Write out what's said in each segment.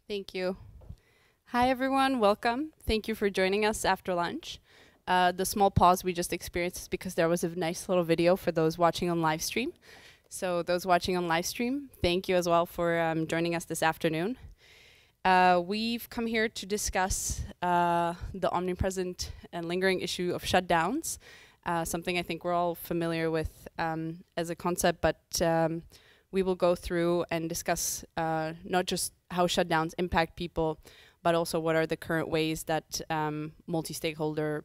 Thank you. Hi, everyone. Welcome. Thank you for joining us after lunch. The small pause we just experienced is because there was a nice little video for those watching on live stream. So those watching on live stream, thank you as well for joining us this afternoon. We've come here to discuss the omnipresent and lingering issue of shutdowns, something I think we're all familiar with as a concept, but we will go through and discuss not just how shutdowns impact people, but also what are the current ways that multi-stakeholder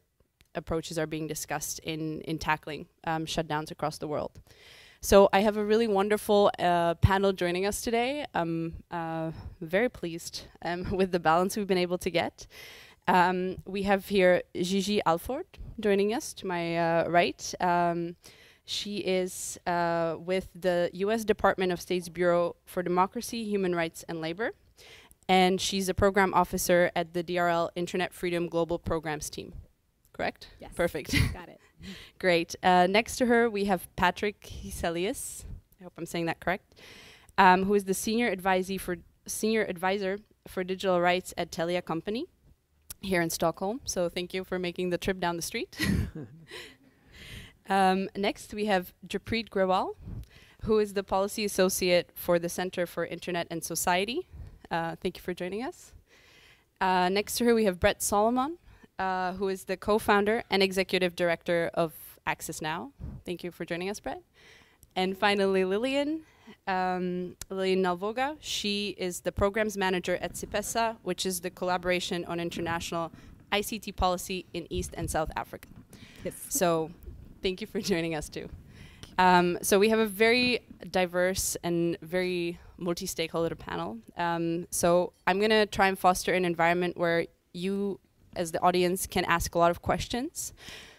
approaches are being discussed in tackling shutdowns across the world. So I have a really wonderful panel joining us today. I'm very pleased with the balance we've been able to get. We have here Gigi Alford joining us to my right. She is with the US Department of State's Bureau for Democracy, Human Rights, and Labor. And she's a program officer at the DRL Internet Freedom Global Programs team. Correct? Yes. Perfect. Got it. Great. Next to her, we have Paula Casillas. I hope I'm saying that correct. Who is the senior advisor for digital rights at Telia Company here in Stockholm. So thank you for making the trip down the street. Next, we have Gurpreet Grewal, who is the policy associate for the Center for Internet and Society. Thank you for joining us. Next to her, we have Brett Solomon, who is the co-founder and executive director of Access Now. Thank you for joining us, Brett. And finally, Lilian Nalvoga. She is the programs manager at CIPESA, which is the collaboration on international ICT policy in East and South Africa. Yes. So thank you for joining us too. So we have a very diverse and very multi-stakeholder panel. So I'm gonna try and foster an environment where you, as the audience, can ask a lot of questions.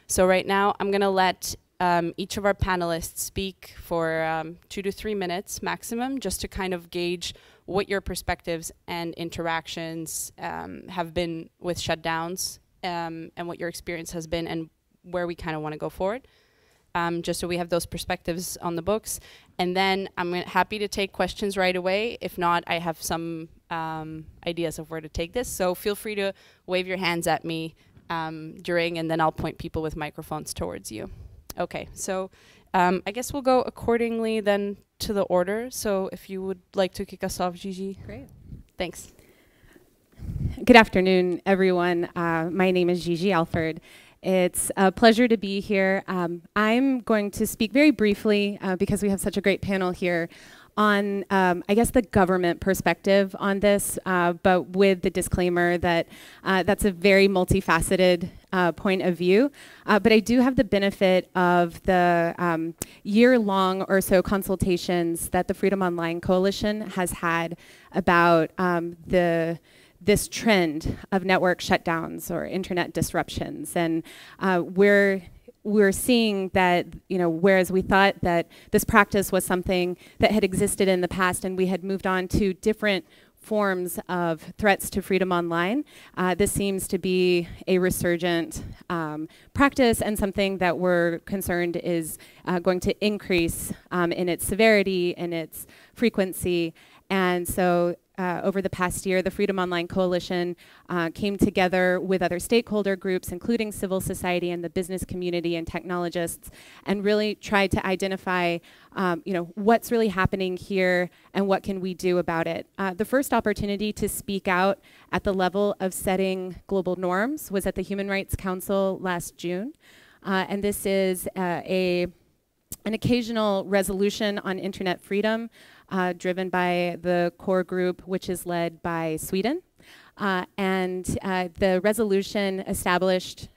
So right now, I'm gonna let each of our panelists speak for 2 to 3 minutes maximum, just to kind of gauge what your perspectives and interactions have been with shutdowns, and what your experience has been and where we kind of want to go forward. Just so we have those perspectives on the books. And then I'm happy to take questions right away. If not, I have some ideas of where to take this. So feel free to wave your hands at me during, and then I'll point people with microphones towards you. Okay, so I guess we'll go accordingly then to the order. So if you would like to kick us off, Gigi. Great. Thanks. Good afternoon, everyone. My name is Gigi Alford. It's a pleasure to be here. I'm going to speak very briefly, because we have such a great panel here, on, I guess, the government perspective on this, but with the disclaimer that that's a very multifaceted point of view. But I do have the benefit of the year-long or so consultations that the Freedom Online Coalition has had about this trend of network shutdowns or internet disruptions. And we're seeing that, whereas we thought that this practice was something that had existed in the past and we had moved on to different forms of threats to freedom online, this seems to be a resurgent practice and something that we're concerned is going to increase in its severity and its frequency. And so over the past year, the Freedom Online Coalition came together with other stakeholder groups, including civil society and the business community and technologists, and really tried to identify what's really happening here and what can we do about it. The first opportunity to speak out at the level of setting global norms was at the Human Rights Council last June. And this is an occasional resolution on internet freedom driven by the core group, which is led by Sweden. And the resolution established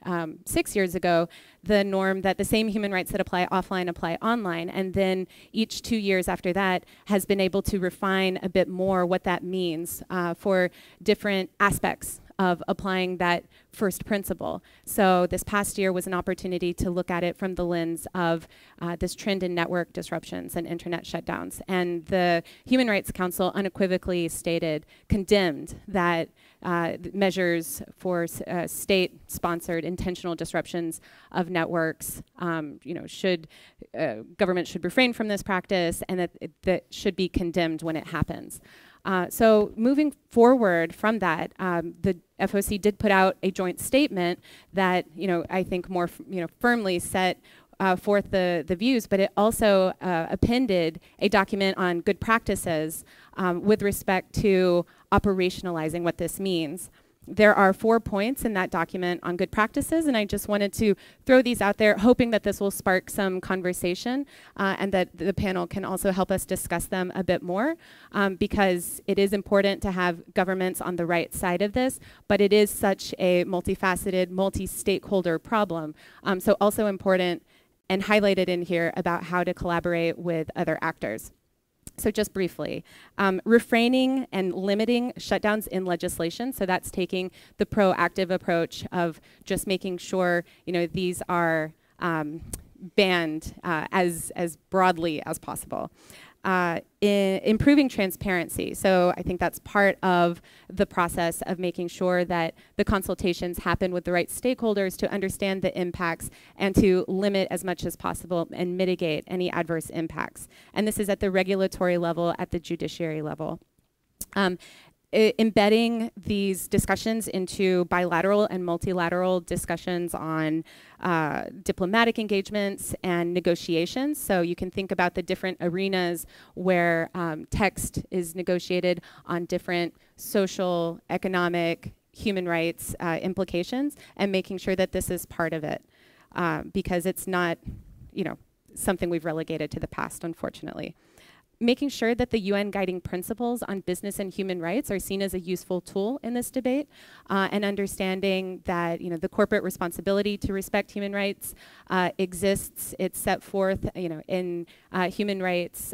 6 years ago the norm that the same human rights that apply offline apply online. And then each 2 years after that has been able to refine a bit more what that means for different aspects of applying that first principle. So this past year was an opportunity to look at it from the lens of this trend in network disruptions and internet shutdowns. And the Human Rights Council unequivocally condemned that measures for state-sponsored intentional disruptions of networks, government should refrain from this practice, and that should be condemned when it happens. So moving forward from that, the FOC did put out a joint statement that, I think more firmly set forth the views, but it also appended a document on good practices with respect to operationalizing what this means. There are 4 points in that document on good practices, and I just wanted to throw these out there, hoping that this will spark some conversation and that the panel can also help us discuss them a bit more, because it is important to have governments on the right side of this, but it is such a multifaceted, multi-stakeholder problem. So also important and highlighted in here about how to collaborate with other actors. So just briefly, refraining and limiting shutdowns in legislation. So that's taking the proactive approach of just making sure these are banned as broadly as possible. Improving transparency. So I think that's part of the process of making sure that the consultations happen with the right stakeholders to understand the impacts and to limit as much as possible and mitigate any adverse impacts. And this is at the regulatory level, at the judiciary level. Embedding these discussions into bilateral and multilateral discussions on diplomatic engagements and negotiations. So you can think about the different arenas where text is negotiated on different social, economic, human rights implications, and making sure that this is part of it, because it's not, something we've relegated to the past, unfortunately. Making sure that the UN guiding principles on business and human rights are seen as a useful tool in this debate, and understanding that the corporate responsibility to respect human rights exists. It's set forth in human rights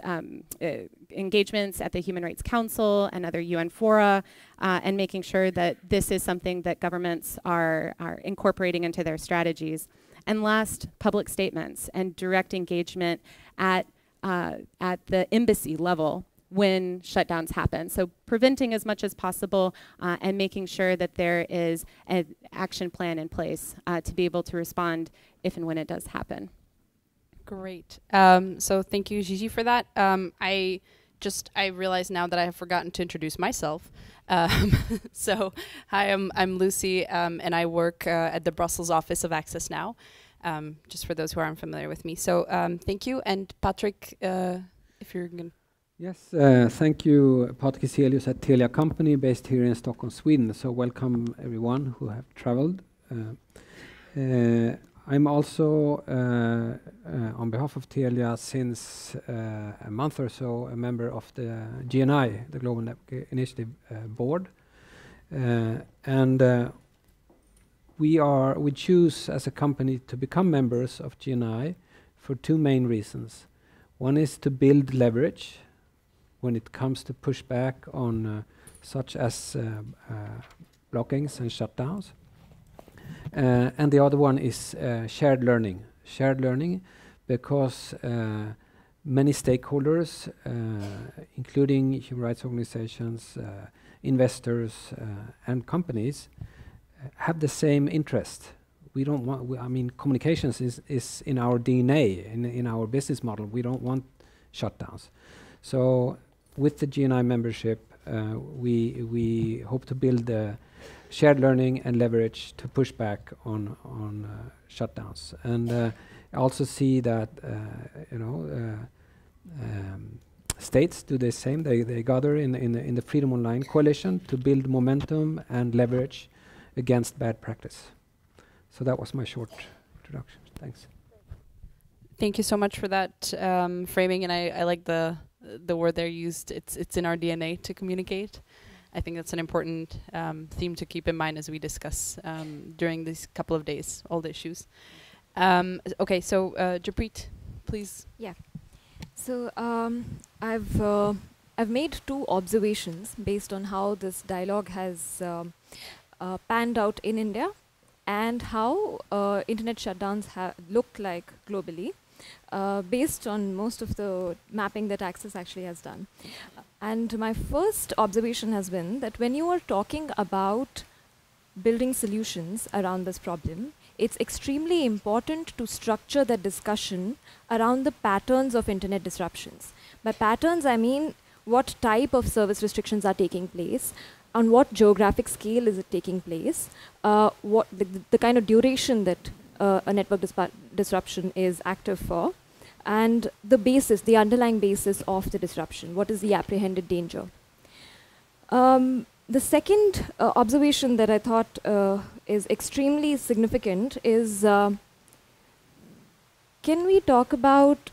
engagements at the Human Rights Council and other UN fora, and making sure that this is something that governments are incorporating into their strategies. And last, public statements and direct engagement at the embassy level when shutdowns happen. So preventing as much as possible and making sure that there is an action plan in place to be able to respond if and when it does happen. Great. So thank you, Gigi, for that. I realize now that I have forgotten to introduce myself. So hi, I'm Lucie, and I work at the Brussels office of Access Now. Just for those who aren't familiar with me. So thank you. And Patrick, if you're going to... Yes, thank you, Paula Casillas at Telia Company, based here in Stockholm, Sweden. So welcome everyone who have traveled. I'm also, on behalf of Telia, since a month or so, a member of the GNI, the Global Network Initiative Board. We choose as a company to become members of GNI for 2 main reasons. One is to build leverage when it comes to pushback on such as blockings and shutdowns. And the other one is shared learning. Shared learning because many stakeholders, including human rights organizations, investors, and companies, have the same interest. We don't want, communications is in our DNA, in our business model. We don't want shutdowns. So with the GNI membership, we hope to build shared learning and leverage to push back on shutdowns. And I also see that, states do the same. They gather in the Freedom Online Coalition to build momentum and leverage against bad practice. So that was my short introduction. Thanks. Thank you so much for that framing, and I like the word there used. It's in our DNA to communicate. I think that's an important theme to keep in mind as we discuss during these couple of days all the issues. Okay, so Japreet, please. Yeah. So I've made 2 observations based on how this dialogue has panned out in India and how internet shutdowns look like globally based on most of the mapping that Access actually has done. And my first observation has been that when you are talking about building solutions around this problem, it's extremely important to structure the discussion around the patterns of internet disruptions. By patterns, I mean what type of service restrictions are taking place, on what geographic scale is it taking place, what the kind of duration that a network disruption is active for, and the basis, the underlying basis of the disruption. What is the apprehended danger? The second observation that I thought is extremely significant is, can we talk about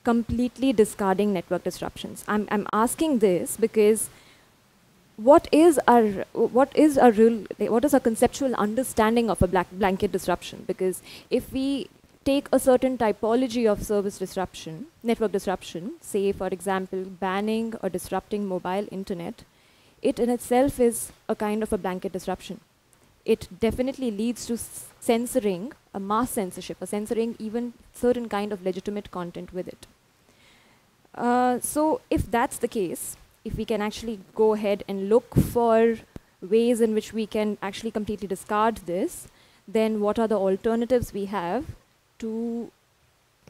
completely discarding network disruptions? I'm asking this because what is our conceptual understanding of a blanket disruption? Because if we take a certain typology of service disruption, network disruption, say for example banning or disrupting mobile internet, it in itself is a kind of a blanket disruption. It definitely leads to censoring, a mass censorship, or censoring even certain kind of legitimate content with it. So if that's the case, if we can actually go ahead and look for ways in which we can actually completely discard this, then what are the alternatives we have to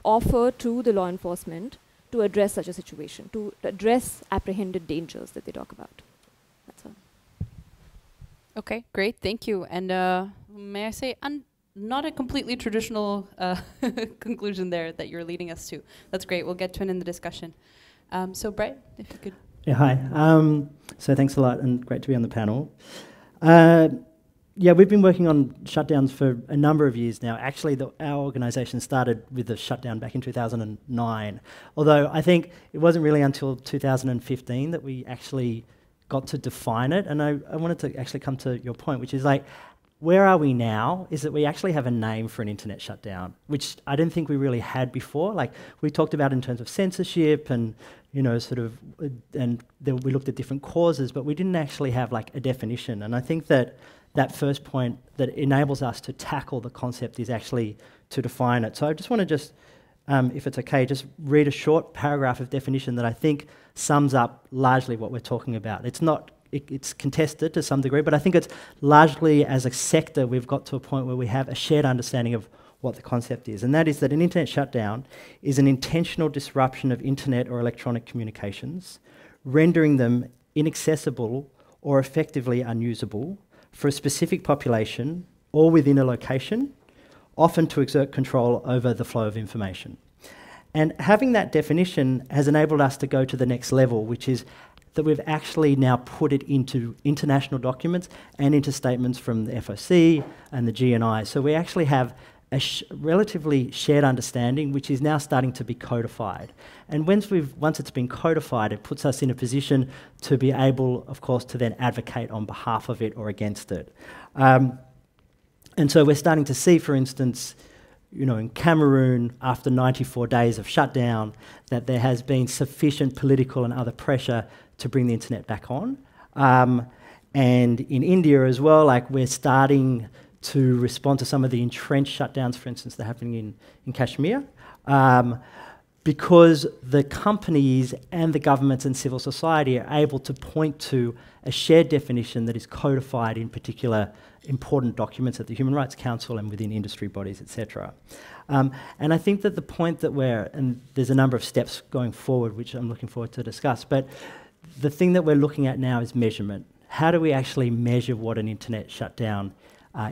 offer to the law enforcement to address such a situation, to address apprehended dangers that they talk about? That's all. Okay, great, thank you. And may I say, not a completely traditional conclusion there that you're leading us to. That's great, we'll get to it in the discussion. So Brett, if you could. Yeah, hi. So thanks a lot and great to be on the panel. Yeah, we've been working on shutdowns for a number of years now. Actually, our organisation started with the shutdown back in 2009, although I think it wasn't really until 2015 that we actually got to define it. And I wanted to actually come to your point, which is like, where are we now is that we actually have a name for an internet shutdown, which I didn't think we really had before. Like, we talked about in terms of censorship and, you know, sort of, and we looked at different causes, but we didn't actually have like a definition. And I think that that first point that enables us to tackle the concept is actually to define it. So I just want to just, if it's okay, just read a short paragraph of definition that I think sums up largely what we're talking about. It's not, it's contested to some degree, but I think it's largely as a sector we've got to a point where we have a shared understanding of what the concept is, and that is that an internet shutdown is an intentional disruption of internet or electronic communications, rendering them inaccessible or effectively unusable for a specific population or within a location, often to exert control over the flow of information. And having that definition has enabled us to go to the next level, which is that we've actually now put it into international documents and into statements from the FOC and the GNI. So we actually have a relatively shared understanding, which is now starting to be codified. And once it's been codified, it puts us in a position to be able, of course, to then advocate on behalf of it or against it. And so we're starting to see, for instance, you know, in Cameroon, after 94 days of shutdown, that there has been sufficient political and other pressure to bring the internet back on. And in India as well, like, we're starting to respond to some of the entrenched shutdowns, for instance, that are happening in Kashmir, because the companies and the governments and civil society are able to point to a shared definition that is codified in particular important documents at the Human Rights Council and within industry bodies, etc. And I think that the point that and there's a number of steps going forward which I'm looking forward to discuss, but the thing that we're looking at now is measurement. How do we actually measure what an internet shutdown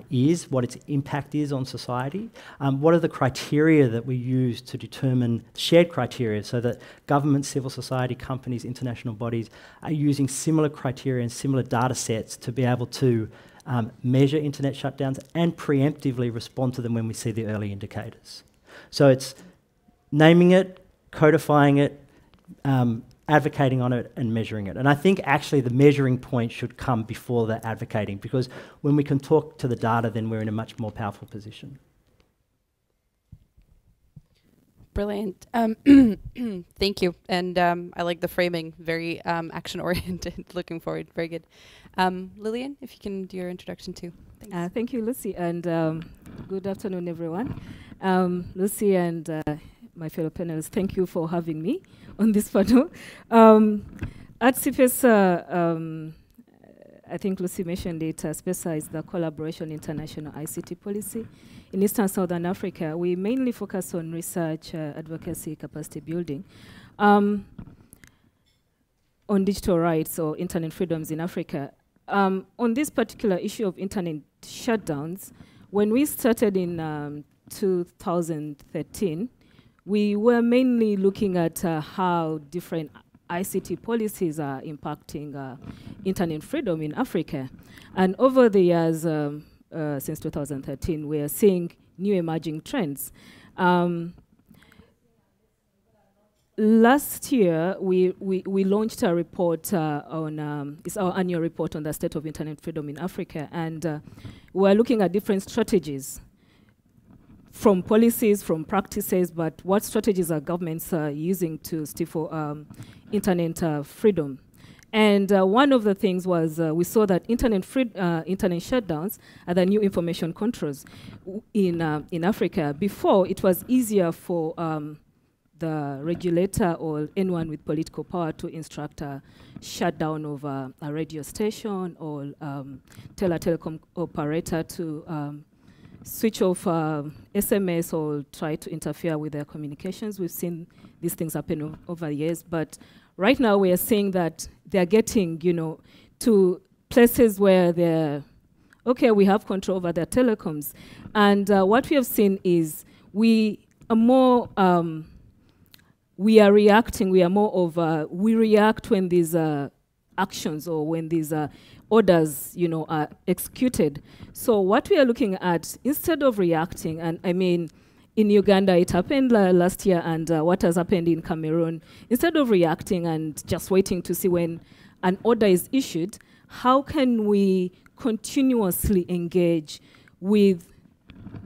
is, what its impact is on society? What are the criteria that we use to determine shared criteria so that government, civil society, companies, international bodies are using similar criteria and similar data sets to be able to measure internet shutdowns and preemptively respond to them when we see the early indicators. So it's naming it, codifying it, advocating on it and measuring it. And I think actually the measuring point should come before the advocating, because when we can talk to the data, then we're in a much more powerful position. Brilliant. Thank you. And I like the framing, very action-oriented. Looking forward. Very good. Lillian, if you can do your introduction too. Thanks. Thank you, Lucie, and good afternoon, everyone. Lucie and my fellow panelists, thank you for having me on this panel. At CPES, I think Lucie mentioned it, SPESA is the Collaboration International ICT Policy. In Eastern Southern Africa, we mainly focus on research, advocacy, capacity building on digital rights or internet freedoms in Africa. On this particular issue of internet shutdowns, when we started in 2013, we were mainly looking at how different ICT policies are impacting internet freedom in Africa. And over the years, since 2013, we are seeing new emerging trends. Last year, we launched a report on, it's our annual report on the state of internet freedom in Africa, and we're looking at different strategies from policies, from practices, but what strategies are governments using to stifle internet freedom. And one of the things was we saw that internet shutdowns are the new information controls in Africa. Before, it was easier for the regulator or anyone with political power to instruct a shutdown of a radio station or tell a telecom operator to switch off SMS or try to interfere with their communications. We've seen these things happen over the years, but right now we are seeing that they're getting, to places where they're, okay, we have control over their telecoms. And what we have seen is we are more, we are reacting, we are more of, we react when these actions or when these orders, are executed. So what we are looking at, instead of reacting, and I mean, in Uganda, it happened last year, and what has happened in Cameroon, instead of reacting and just waiting to see when an order is issued, how can we continuously engage with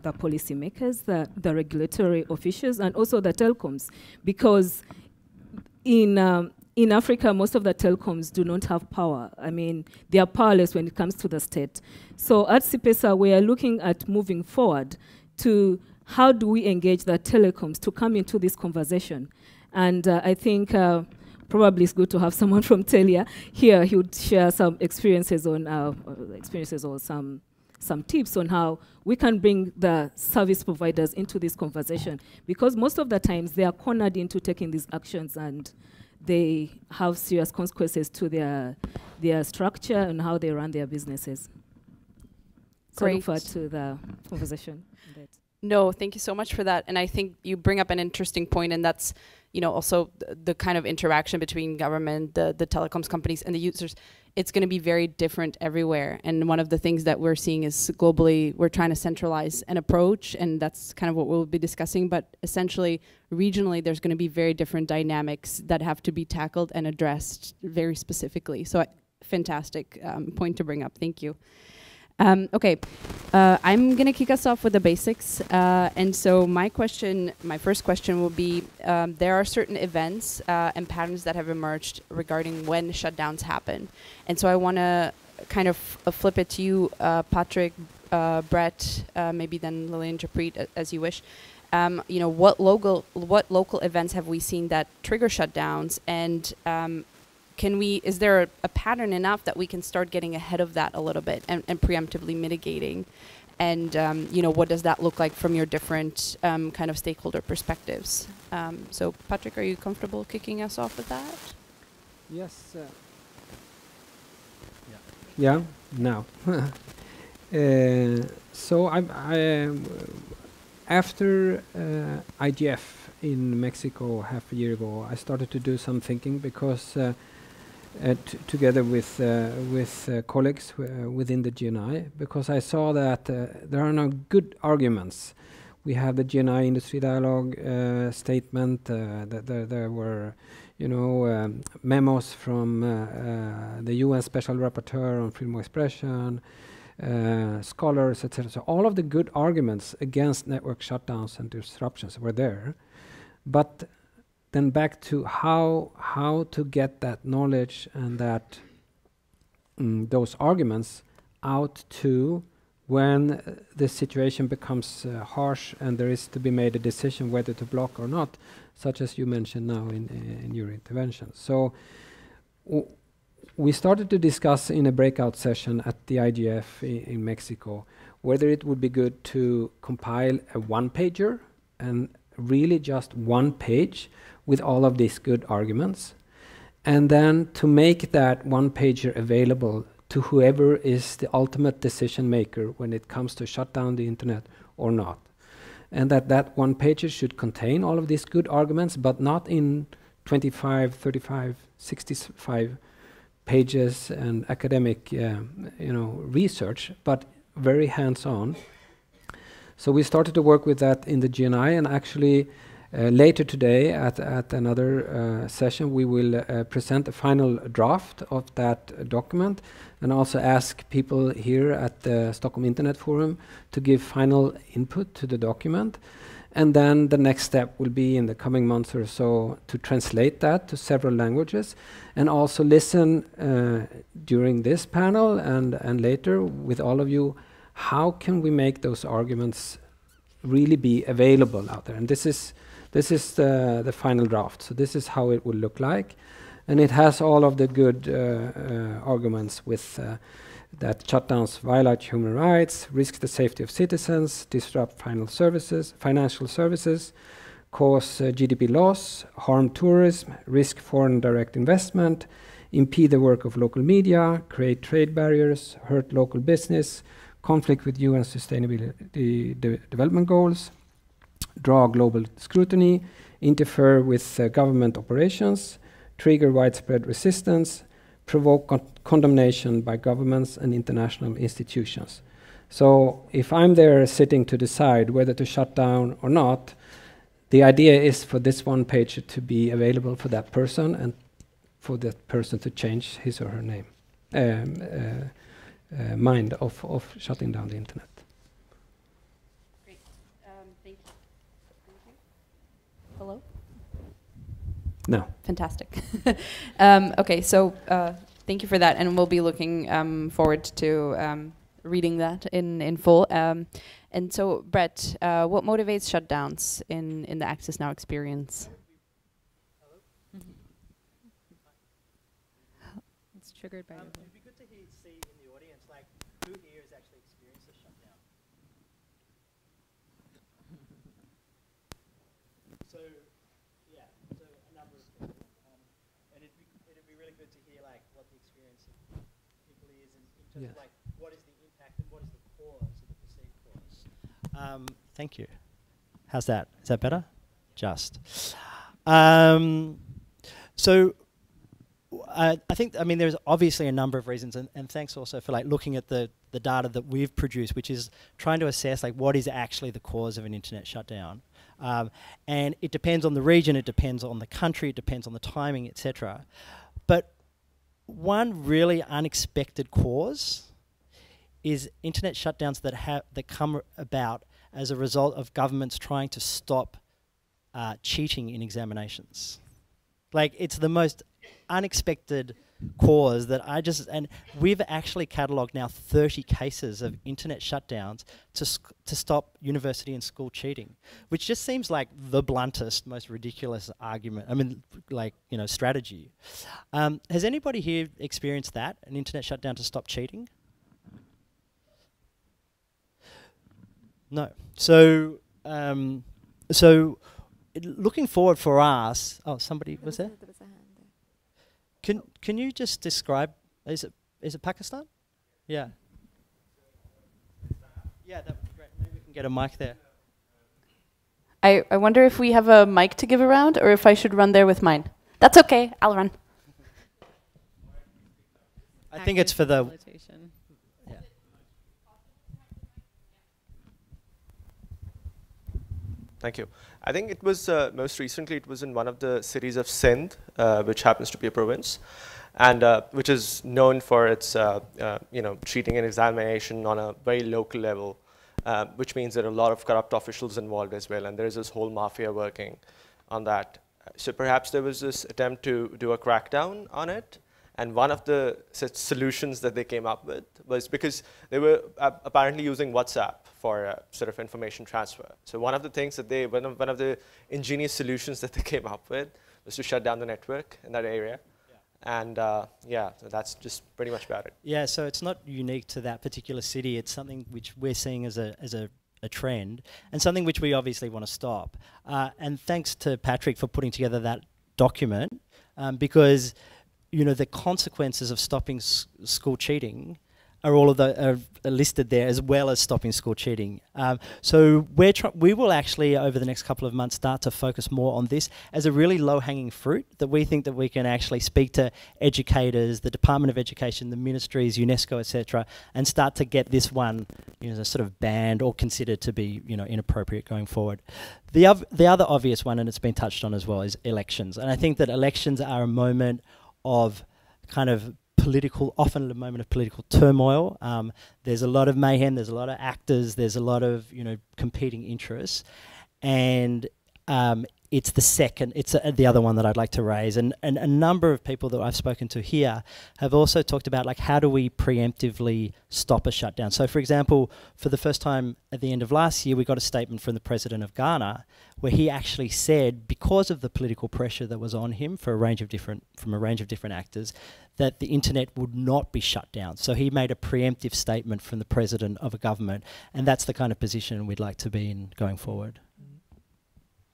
the policymakers, the regulatory officials, and also the telecoms? Because in Africa, most of the telecoms do not have power. I mean, they are powerless when it comes to the state. So at CPESA, we are looking at moving forward to how do we engage the telecoms to come into this conversation. And I think probably it's good to have someone from Telia here who would share some experiences on or some tips on how we can bring the service providers into this conversation, because most of the times they are cornered into taking these actions and they have serious consequences to their structure and how they run their businesses. So I look forward to the conversation. No, thank you so much for that. And I think you bring up an interesting point, and that's, also the kind of interaction between government, the telecoms companies, and the users. It's going to be very different everywhere. And one of the things that we're seeing is globally, we're trying to centralize an approach, and that's kind of what we'll be discussing. But essentially, regionally, there's going to be very different dynamics that have to be tackled and addressed very specifically. So fantastic point to bring up. Thank you. Okay, I'm going to kick us off with the basics. And so my first question will be, there are certain events and patterns that have emerged regarding when shutdowns happen. And so I want to kind of flip it to you, Patrick, Brett, maybe then Lillian, Japrit, as you wish. What local events have we seen that trigger shutdowns? And is there a pattern enough that we can start getting ahead of that a little bit and preemptively mitigating? And, what does that look like from your different kind of stakeholder perspectives? So, Patrick, are you comfortable kicking us off with that? Yes. Yeah, now. So after IGF in Mexico half a year ago, I started to do some thinking because together with colleagues within the GNI, because I saw that there are no good arguments. We have the GNI industry dialogue statement. There were, memos from the UN Special Rapporteur on freedom of expression, scholars, etc. So all of the good arguments against network shutdowns and disruptions were there. But then back to how to get that knowledge and that those arguments out to when the situation becomes harsh and there is to be made a decision whether to block or not, such as you mentioned now in your intervention. So we started to discuss in a breakout session at the IGF in Mexico whether it would be good to compile a one-pager and really just one page with all of these good arguments, and then to make that one-pager available to whoever is the ultimate decision maker when it comes to shut down the internet or not. And that one-pager should contain all of these good arguments, but not in 25, 35, 65 pages and academic research, but very hands-on. So we started to work with that in the GNI, and actually later today at another session we will present a final draft of that document and also ask people here at the Stockholm Internet Forum to give final input to the document. And then the next step will be in the coming months or so to translate that to several languages and also listen during this panel and later with all of you, how can we make those arguments really be available out there? And this is the final draft. So this is how it will look like. And it has all of the good arguments with that shutdowns violate human rights, risk the safety of citizens, disrupt financial services, cause GDP loss, harm tourism, risk foreign direct investment, impede the work of local media, create trade barriers, hurt local business, conflict with UN sustainability development goals, draw global scrutiny, interfere with government operations, trigger widespread resistance, provoke condemnation by governments and international institutions. So if I'm there sitting to decide whether to shut down or not, the idea is for this one page to be available for that person and for that person to change his or her mind of shutting down the internet. Great. Thank you. Hello? No. Fantastic. Okay, so thank you for that, and we'll be looking forward to reading that in full. And so, Brett, what motivates shutdowns in the Access Now experience? It's triggered by. It'd be good to see in the audience, like, who here has actually experienced a shutdown. So, yeah, so a number of people, and it'd be really good to hear like what the experience of people is in terms of like what is the impact and what is the cause of the perceived cause. Thank you. How's that? Is that better? Just. So. I think, I mean, there's obviously a number of reasons, and thanks also for like looking at the data that we've produced, which is trying to assess like what is actually the cause of an internet shutdown. And it depends on the region, it depends on the country, it depends on the timing, etc. But one really unexpected cause is internet shutdowns that come about as a result of governments trying to stop cheating in examinations. Like, it's the most unexpected cause that and we've actually catalogued now 30 cases of internet shutdowns to stop university and school cheating, which just seems like the bluntest, most ridiculous argument, I mean, like, you know, strategy. Has anybody here experienced that, an internet shutdown to stop cheating? No. So, looking forward for us, somebody was there? There was a hand there. Can you just describe, is it Pakistan? Yeah. Yeah, that would be great. Maybe we can get a mic there. I wonder if we have a mic to give around or if I should run there with mine. That's okay, I'll run. I think it's for the... Yeah. Thank you. I think it was most recently it was in one of the cities of Sindh, which happens to be a province, and which is known for its cheating and examination on a very local level, which means there are a lot of corrupt officials involved as well, and there is this whole mafia working. on that. So perhaps there was this attempt to do a crackdown on it. And one of the solutions that they came up with was because they were apparently using WhatsApp for sort of information transfer. So one of the things that one of the ingenious solutions that they came up with was to shut down the network in that area. Yeah. And yeah, so that's just pretty much about it. Yeah, so it's not unique to that particular city. It's something which we're seeing as a trend, and something which we obviously want to stop. And thanks to Patrick for putting together that document, because the consequences of stopping school cheating are all of are listed there, as well as stopping school cheating. So we will actually, over the next couple of months, start to focus more on this as a really low-hanging fruit that we think that we can actually speak to educators, the Department of Education, the ministries, UNESCO, etc., and start to get this one, sort of banned or considered to be, inappropriate going forward. The other obvious one, and it's been touched on as well, is elections. And I think that elections are a moment of kind of often a moment of political turmoil. There's a lot of mayhem, there's a lot of actors, there's a lot of, competing interests. And it's the other one that I'd like to raise. And a number of people that I've spoken to here have also talked about, like, how do we preemptively stop a shutdown? So, for example, for the first time at the end of last year, we got a statement from the president of Ghana where he actually said, because of the political pressure that was on him from a range of different actors, that the internet would not be shut down. So he made a preemptive statement from the president of a government, and that's the kind of position we'd like to be in going forward.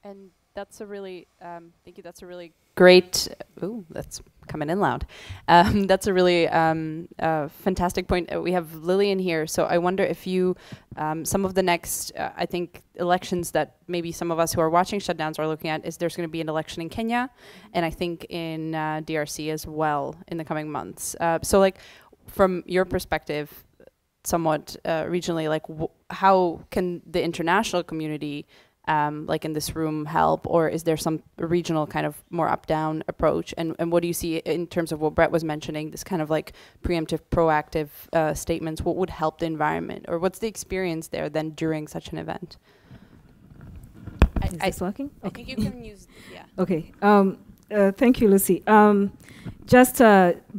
And that's a really, thank you, that's a really great, ooh, that's coming in loud. That's a really fantastic point. We have Lillian here, so I wonder if you, some of the next, I think, elections that maybe some of us who are watching Shutdowns are looking at is there's going to be an election in Kenya, and I think in DRC as well in the coming months. So like, from your perspective, somewhat regionally, like how can the international community like in this room help, or is there some regional kind of more up-down approach? And what do you see in terms of what Brett was mentioning, this kind of like preemptive, proactive statements? What would help the environment, or what's the experience there then during such an event? Is this working? I think you can use, yeah. Okay. Thank you, Lucy. Just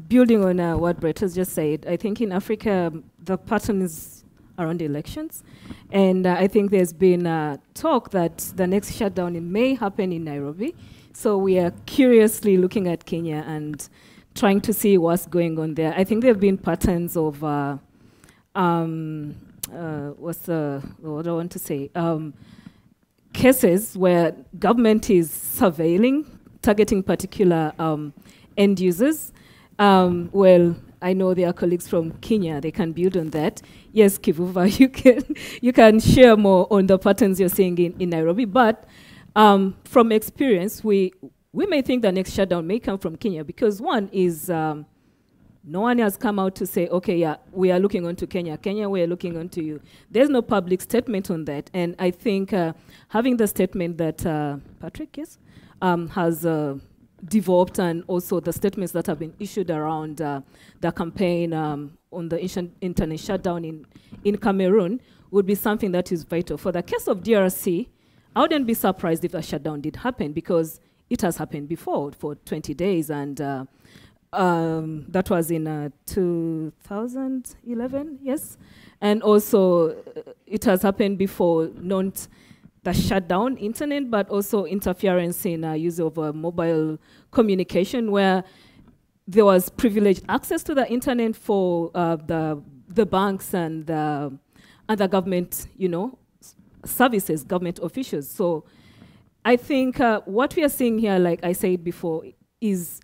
building on what Brett has just said, I think in Africa the pattern is around elections, and I think there's been talk that the next shutdown may happen in Nairobi. So we are curiously looking at Kenya and trying to see what's going on there. I think there have been patterns of what do I want to say? Cases where government is surveilling, targeting particular end users. Well, I know there are colleagues from Kenya, they can build on that. Yes, Kivuva, you can share more on the patterns you're seeing in Nairobi, but from experience, we may think the next shutdown may come from Kenya, because one is no one has come out to say, okay, yeah, we are looking onto Kenya. Kenya, we are looking onto you. There's no public statement on that, and I think having the statement that Patrick, yes, has developed, and also the statements that have been issued around the campaign on the internet shutdown in Cameroon would be something that is vital. For the case of DRC, I wouldn't be surprised if a shutdown did happen, because it has happened before for 20 days, and that was in 2011, yes? And also, it has happened before, not the shutdown internet, but also interference in use of mobile communication, where there was privileged access to the internet for the banks and the government, services, government officials. So I think what we are seeing here, like I said before, is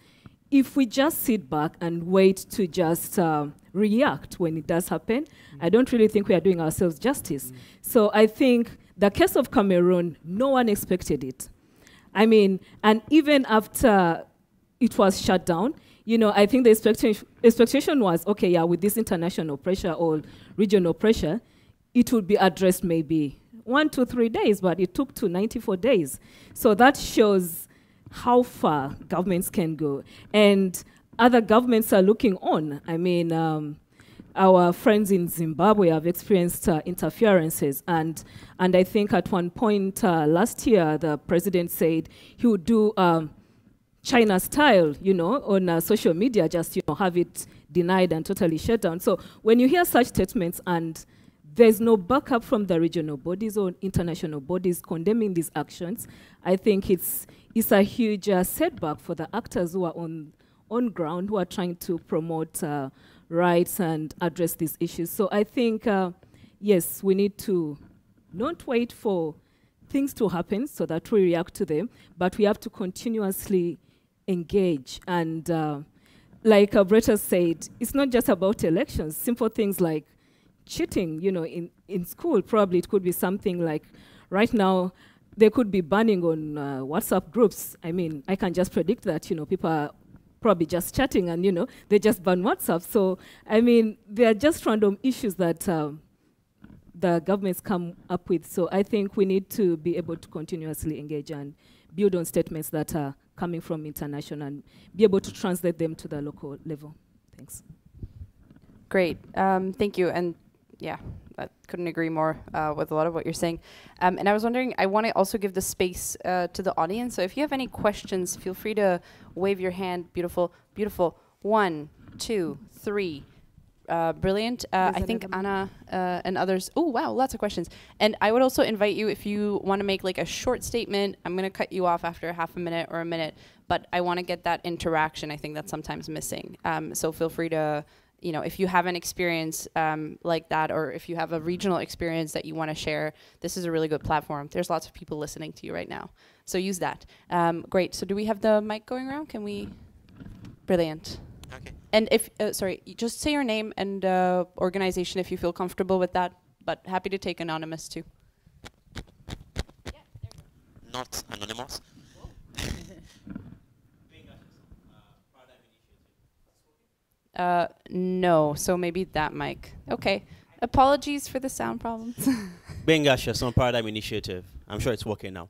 if we just sit back and wait to just react when it does happen, I don't really think we are doing ourselves justice. So I think the case of Cameroon, no one expected it. I mean, and even after it was shut down, I think the expectation was, okay, yeah, with this international pressure or regional pressure, it would be addressed maybe 1 to 3 days, but it took to 94 days. So that shows how far governments can go. And other governments are looking on. I mean, our friends in Zimbabwe have experienced interferences, and I think at one point last year, the president said he would do China style, on social media, just have it denied and totally shut down. So when you hear such statements and there's no backup from the regional bodies or international bodies condemning these actions, I think it's a huge setback for the actors who are on ground, who are trying to promote rights and address these issues. So I think, yes, we need to not wait for things to happen so that we react to them, but we have to continuously engage. And like Bretta said, it's not just about elections. Simple things like cheating, in school, probably it could be something like, right now, they could be banning on WhatsApp groups. I mean, I can just predict that, people are probably just chatting and, they just ban WhatsApp. So, I mean, they're just random issues that the governments come up with. So I think we need to be able to continuously engage and build on statements that are coming from international and be able to translate them to the local level. Thanks. Great, thank you. And yeah, I couldn't agree more with a lot of what you're saying. And I was wondering, I want to also give the space to the audience. So if you have any questions, feel free to wave your hand. Beautiful, beautiful. 1, 2, 3. Brilliant. I think Anna and others. Oh, wow, lots of questions. And I would also invite you, if you want to make like a short statement, I'm going to cut you off after half a minute or a minute, but I want to get that interaction. I think that's sometimes missing. So feel free to, if you have an experience like that, or if you have a regional experience that you want to share, this is a really good platform. There's lots of people listening to you right now. So use that. Great. So do we have the mic going around? Can we? Brilliant. Okay. And if, sorry, just say your name and organization if you feel comfortable with that, but happy to take anonymous too. Yeah, not anonymous. No, so maybe that mic. Okay. Apologies for the sound problems. Bengasha, some Paradigm Initiative. I'm sure it's working now.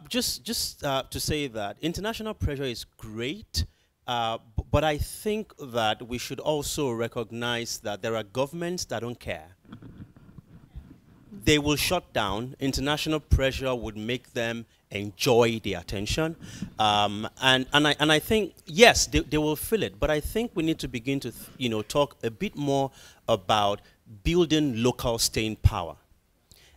Just to say that international pressure is great, but I think that we should also recognize that there are governments that don't care. They will shut down. International pressure would make them enjoy the attention. And I think, yes, they will feel it, but I think we need to begin to talk a bit more about building local staying power.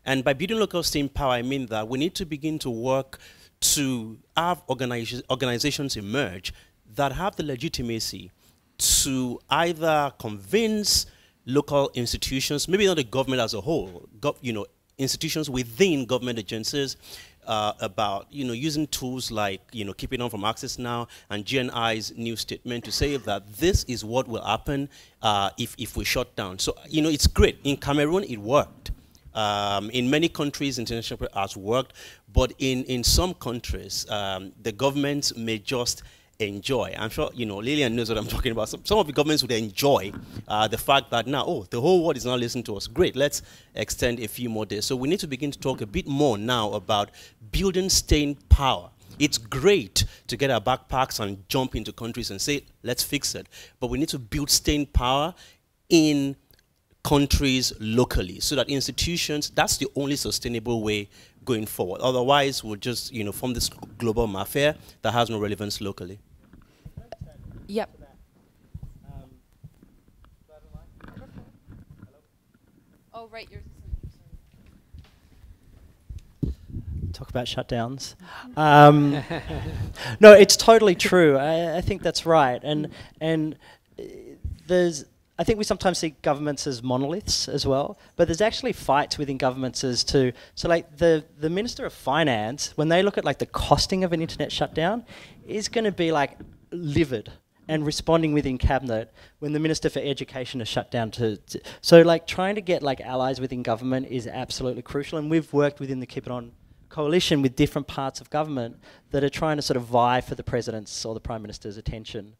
And by building local staying power, I mean that we need to begin to work to have organizations emerge that have the legitimacy to either convince local institutions, maybe not the government as a whole, institutions within government agencies, about using tools like Keeping On from Access Now and GNI's new statement to say that this is what will happen if we shut down. So it's great. In Cameroon, it worked. In many countries, international has worked, but in some countries, the governments may just enjoy. I'm sure Lillian knows what I'm talking about. Some of the governments would enjoy the fact that now, the whole world is now listening to us. Great, let's extend a few more days. So we need to begin to talk a bit more now about building staying power. It's great to get our backpacks and jump into countries and say, let's fix it. But we need to build staying power in countries locally so that institutions, that's the only sustainable way going forward. Otherwise, we'll just form this global mafia that has no relevance locally. Yep. Oh, right. Yours. Talk about shutdowns. No, it's totally true. I think that's right. And I think we sometimes see governments as monoliths as well, but there's actually fights within governments as to, so like the Minister of Finance, when they look at like the costing of an internet shutdown, is going to be like livid and responding within cabinet when the Minister for Education is shut down so like trying to get like allies within government is absolutely crucial, and we've worked within the Keep It On coalition with different parts of government that are trying to sort of vie for the President's or the Prime Minister's attention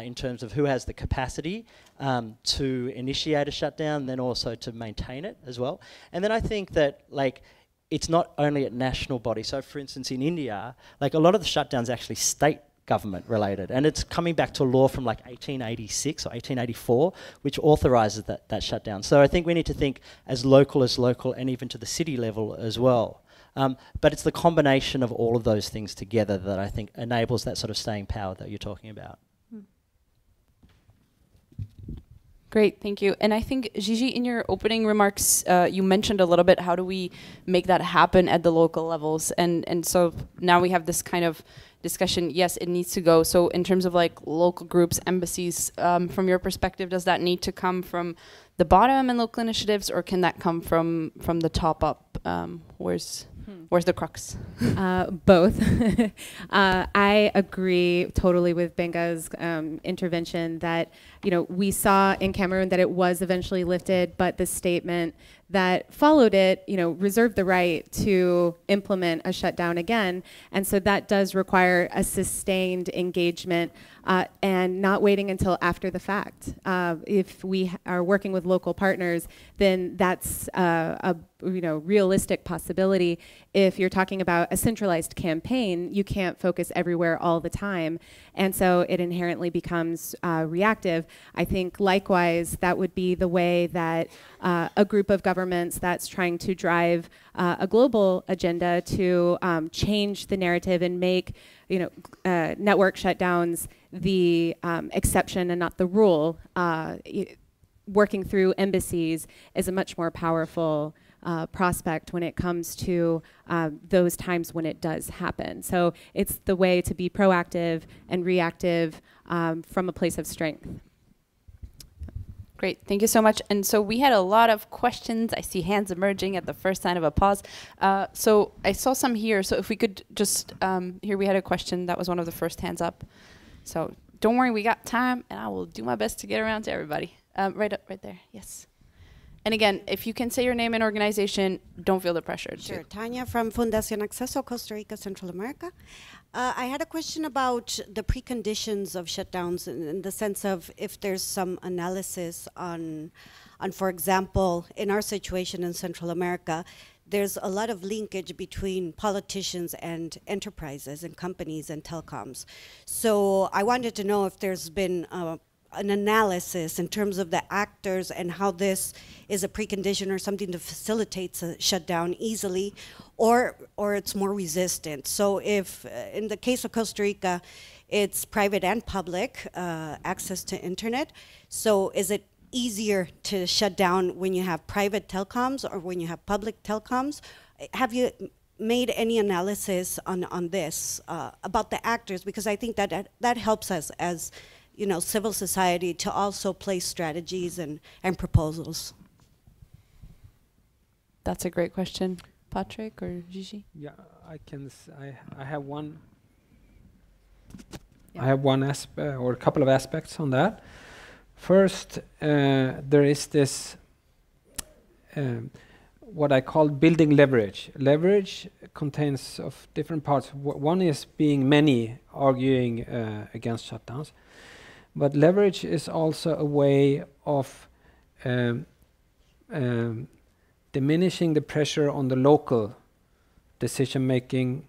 in terms of who has the capacity to initiate a shutdown, then also to maintain it as well. And then I think that like it's not only at national body. So for instance in India, like a lot of the shutdowns are actually state government related. And it's coming back to law from like 1886 or 1884, which authorizes that shutdown. So I think we need to think as local and even to the city level as well. But it's the combination of all of those things together that I think enables that sort of staying power that you're talking about. Great, thank you. And I think, Gigi, in your opening remarks, you mentioned a little bit how do we make that happen at the local levels. And so now we have this kind of discussion. Yes, it needs to go. So in terms of like local groups, embassies, from your perspective, does that need to come from the bottom in local initiatives, or can that come from the top up? Where's the crux? Both. I agree totally with Benga's intervention that, you know, we saw in Cameroon that it was eventually lifted, but the statement that followed it, you know, reserved the right to implement a shutdown again. And so that does require a sustained engagement and not waiting until after the fact. If we are working with local partners, then that's a realistic possibility. If you're talking about a centralized campaign, you can't focus everywhere all the time. And so it inherently becomes reactive. I think likewise, that would be the way that a group of governments that's trying to drive a global agenda to change the narrative and make network shutdowns the exception and not the rule. Working through embassies is a much more powerful prospect when it comes to those times when it does happen. So it's the way to be proactive and reactive from a place of strength. Great, thank you so much. And so we had a lot of questions. I see hands emerging at the first sign of a pause. So I saw some here. So if we could just, here we had a question. That was one of the first hands up. So don't worry, we got time, and I will do my best to get around to everybody. Right there, yes. And again, if you can say your name and organization, don't feel the pressure. Sure, Tanya from Fundación Acceso, Costa Rica, Central America. I had a question about the preconditions of shutdowns in the sense of if there's some analysis on, for example, in our situation in Central America, there's a lot of linkage between politicians and enterprises and companies and telecoms. So I wanted to know if there's been an analysis in terms of the actors and how this is a precondition or something that facilitates a shutdown easily, or it's more resistant. So if, in the case of Costa Rica, it's private and public access to internet, so is it easier to shut down when you have private telecoms or when you have public telecoms? Have you made any analysis on this about the actors? Because I think that helps us as civil society to also place strategies and proposals. That's a great question. Patrick or Gigi? Yeah, I have one. Yeah. I have one aspect or a couple of aspects on that. First, there is this what I call building leverage. Leverage contains of different parts. One is being many arguing against shutdowns. But leverage is also a way of diminishing the pressure on the local decision-making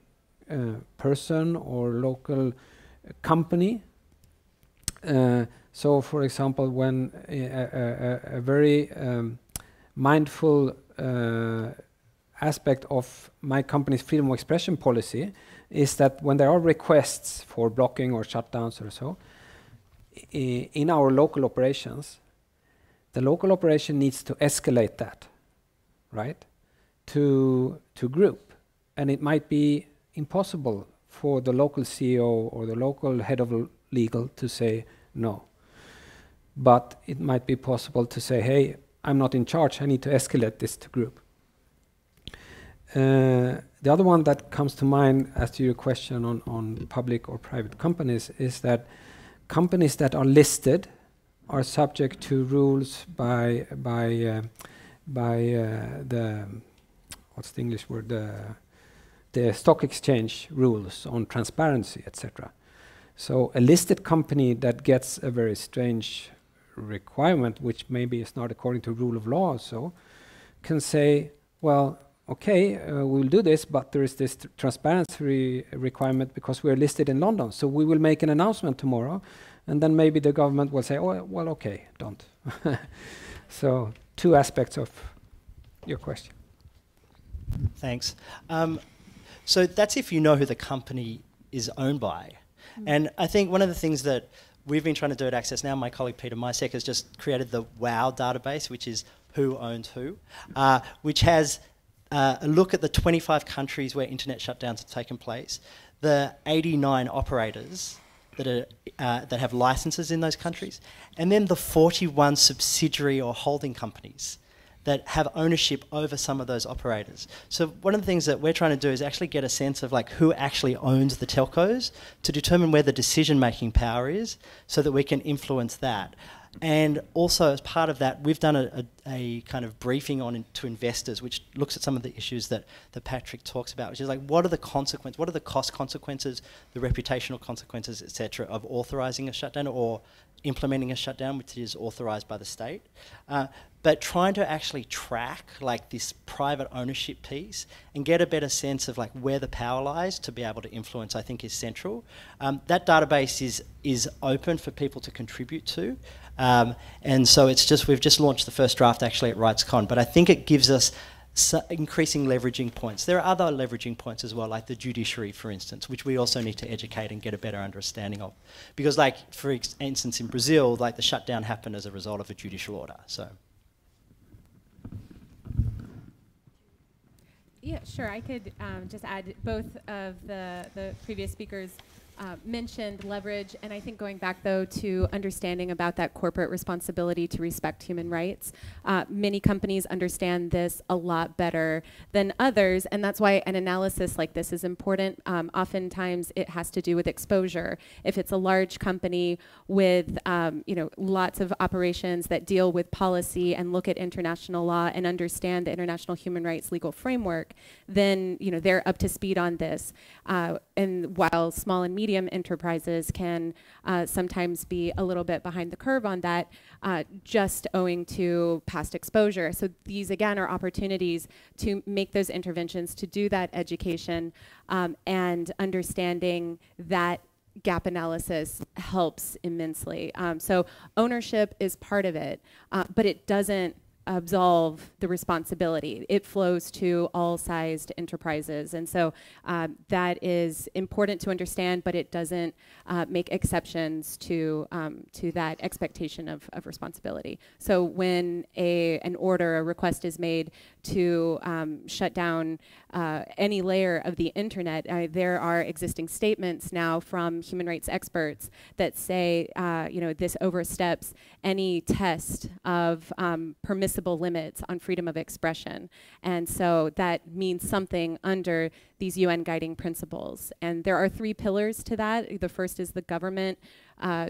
person or local company. So, for example, when a very mindful aspect of my company's freedom of expression policy is that when there are requests for blocking or shutdowns or so, in our local operations, the local operation needs to escalate that, right, to group. And it might be impossible for the local CEO or the local head of legal to say no. But it might be possible to say, hey, I'm not in charge, I need to escalate this to group. The other one that comes to mind as to your question on public or private companies is that companies that are listed are subject to rules by the what's the English word, the stock exchange rules on transparency, etc. So a listed company that gets a very strange requirement, which maybe is not according to rule of law, so can say, well, okay, we will do this, but there is this transparency requirement because we are listed in London. So we will make an announcement tomorrow, and then maybe the government will say, oh, well, okay, don't. So 2 aspects of your question. Thanks. So that's if you know who the company is owned by. And I think one of the things that we've been trying to do at Access Now, my colleague Peter Mysek has just created the WOW database, which is who owns who, which has a look at the 25 countries where internet shutdowns have taken place, the 89 operators that have licenses in those countries, and then the 41 subsidiary or holding companies that have ownership over some of those operators. So one of the things that we're trying to do is actually get a sense of like who actually owns the telcos to determine where the decision-making power is so that we can influence that. And also as part of that, we've done a kind of briefing on to investors, which looks at some of the issues that Patrick talks about, which is like, what are the consequences, what are the cost consequences, the reputational consequences, etc., of authorising a shutdown or implementing a shutdown, which is authorised by the state. But trying to actually track like this private ownership piece and get a better sense of like where the power lies to be able to influence, I think, is central. That database is open for people to contribute to. And so we've just launched the first draft actually at RightsCon, but I think it gives us increasing leveraging points. There are other leveraging points as well, like the judiciary, for instance, which we also need to educate and get a better understanding of. Because like, for instance, in Brazil, like the shutdown happened as a result of a judicial order, so. Yeah, sure. I could just add, both of the previous speakers mentioned leverage, and I think going back though to understanding about that corporate responsibility to respect human rights. Many companies understand this a lot better than others, and that's why an analysis like this is important. Oftentimes it has to do with exposure. If it's a large company with lots of operations that deal with policy and look at international law and understand the international human rights legal framework, then they're up to speed on this. And while small and medium enterprises can sometimes be a little bit behind the curve on that, just owing to past exposure. So these again are opportunities to make those interventions, to do that education, and understanding that gap analysis helps immensely. So ownership is part of it, but it doesn't absolve the responsibility. It flows to all sized enterprises. And so that is important to understand, but it doesn't make exceptions to that expectation of responsibility. So when an order, a request is made to shut down any layer of the internet, there are existing statements now from human rights experts that say, this oversteps any test of permissible limits on freedom of expression. And so that means something under these UN guiding principles. And there are 3 pillars to that. The first is the government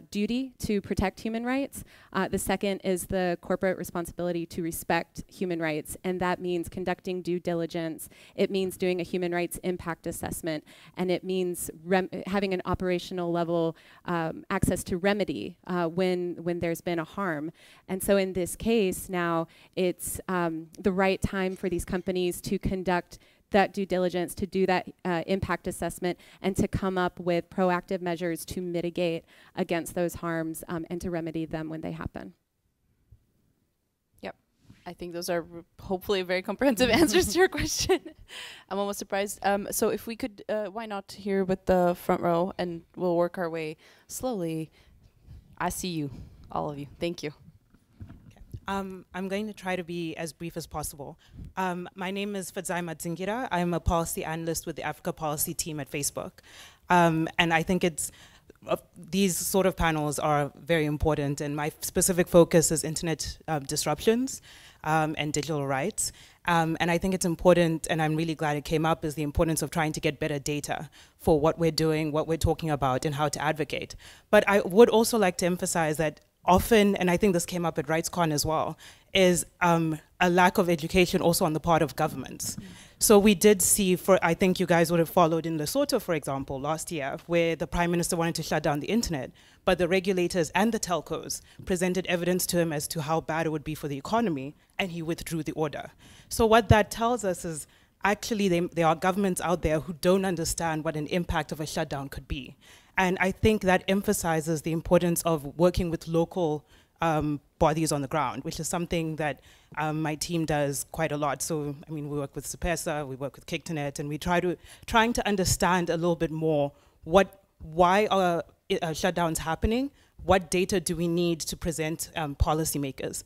duty to protect human rights. The second is the corporate responsibility to respect human rights, and that means conducting due diligence. It means doing a human rights impact assessment, and it means having an operational level access to remedy when there's been a harm. And so in this case now, it's the right time for these companies to conduct that due diligence, to do that impact assessment, and to come up with proactive measures to mitigate against those harms and to remedy them when they happen. Yep, I think those are hopefully very comprehensive answers to your question. I'm almost surprised. So if we could, why not here with the front row, and we'll work our way slowly. I see you, all of you. Thank you. I'm going to try to be as brief as possible. My name is Fadzai Matzingira. I'm a policy analyst with the Africa policy team at Facebook. And I think these sort of panels are very important, and my specific focus is internet disruptions and digital rights. And I think it's important, and I'm really glad it came up, is the importance of trying to get better data for what we're doing, what we're talking about, and how to advocate. But I would also like to emphasize that often, and I think this came up at RightsCon as well, is a lack of education also on the part of governments. So we did see, I think you guys would have followed in Lesotho, for example, last year, where the Prime Minister wanted to shut down the internet, but the regulators and the telcos presented evidence to him as to how bad it would be for the economy, and he withdrew the order. So what that tells us is actually there are governments out there who don't understand what an impact of a shutdown could be. And I think that emphasizes the importance of working with local bodies on the ground, which is something that my team does quite a lot. So, I mean, we work with CPESA, we work with KicToNet, and we trying to understand a little bit more why are shutdowns happening, what data do we need to present policymakers.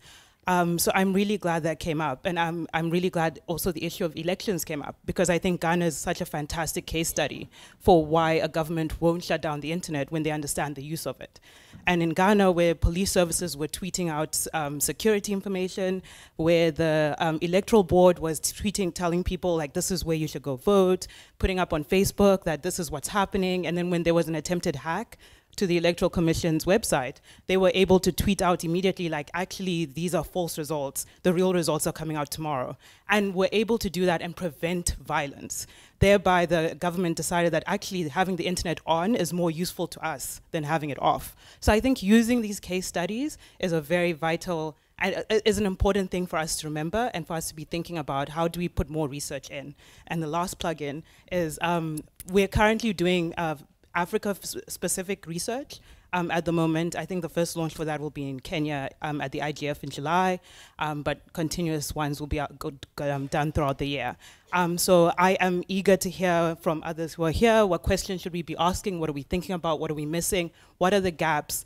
So I'm really glad that came up, and I'm really glad also the issue of elections came up, because I think Ghana is such a fantastic case study for why a government won't shut down the internet when they understand the use of it. And in Ghana, where police services were tweeting out security information, where the electoral board was telling people like, this is where you should go vote, putting up on Facebook that this is what's happening, and then when there was an attempted hack to the Electoral Commission's website, they were able to tweet out immediately like, actually, these are false results. The real results are coming out tomorrow. And were able to do that and prevent violence. Thereby, the government decided that actually having the internet on is more useful to us than having it off. So I think using these case studies is a very vital, is an important thing for us to remember and for us to be thinking about how do we put more research in. And the last plug-in is we're currently doing Africa-specific research at the moment. I think the first launch for that will be in Kenya at the IGF in July, but continuous ones will be done throughout the year. So I am eager to hear from others who are here. What questions should we be asking? What are we thinking about? What are we missing? What are the gaps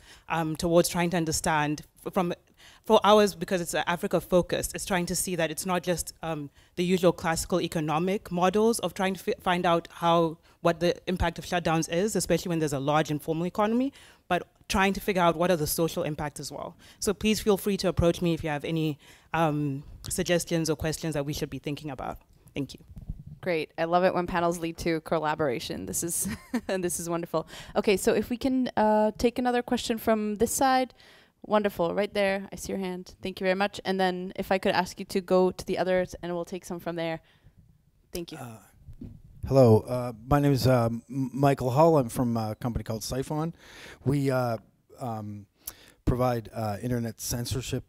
towards trying to understand for ours, because it's Africa focused, it's trying to see that it's not just the usual classical economic models of trying to find out what the impact of shutdowns is, especially when there's a large informal economy, but trying to figure out what are the social impacts as well. So please feel free to approach me if you have any suggestions or questions that we should be thinking about. Thank you. Great. I love it when panels lead to collaboration. This is this is wonderful. Okay, so if we can take another question from this side. Wonderful, right there. I see your hand. Thank you very much. And then if I could ask you to go to the others, and we'll take some from there. Thank you. Hello, my name is Michael Hull. I'm from a company called Psyphon. We provide internet censorship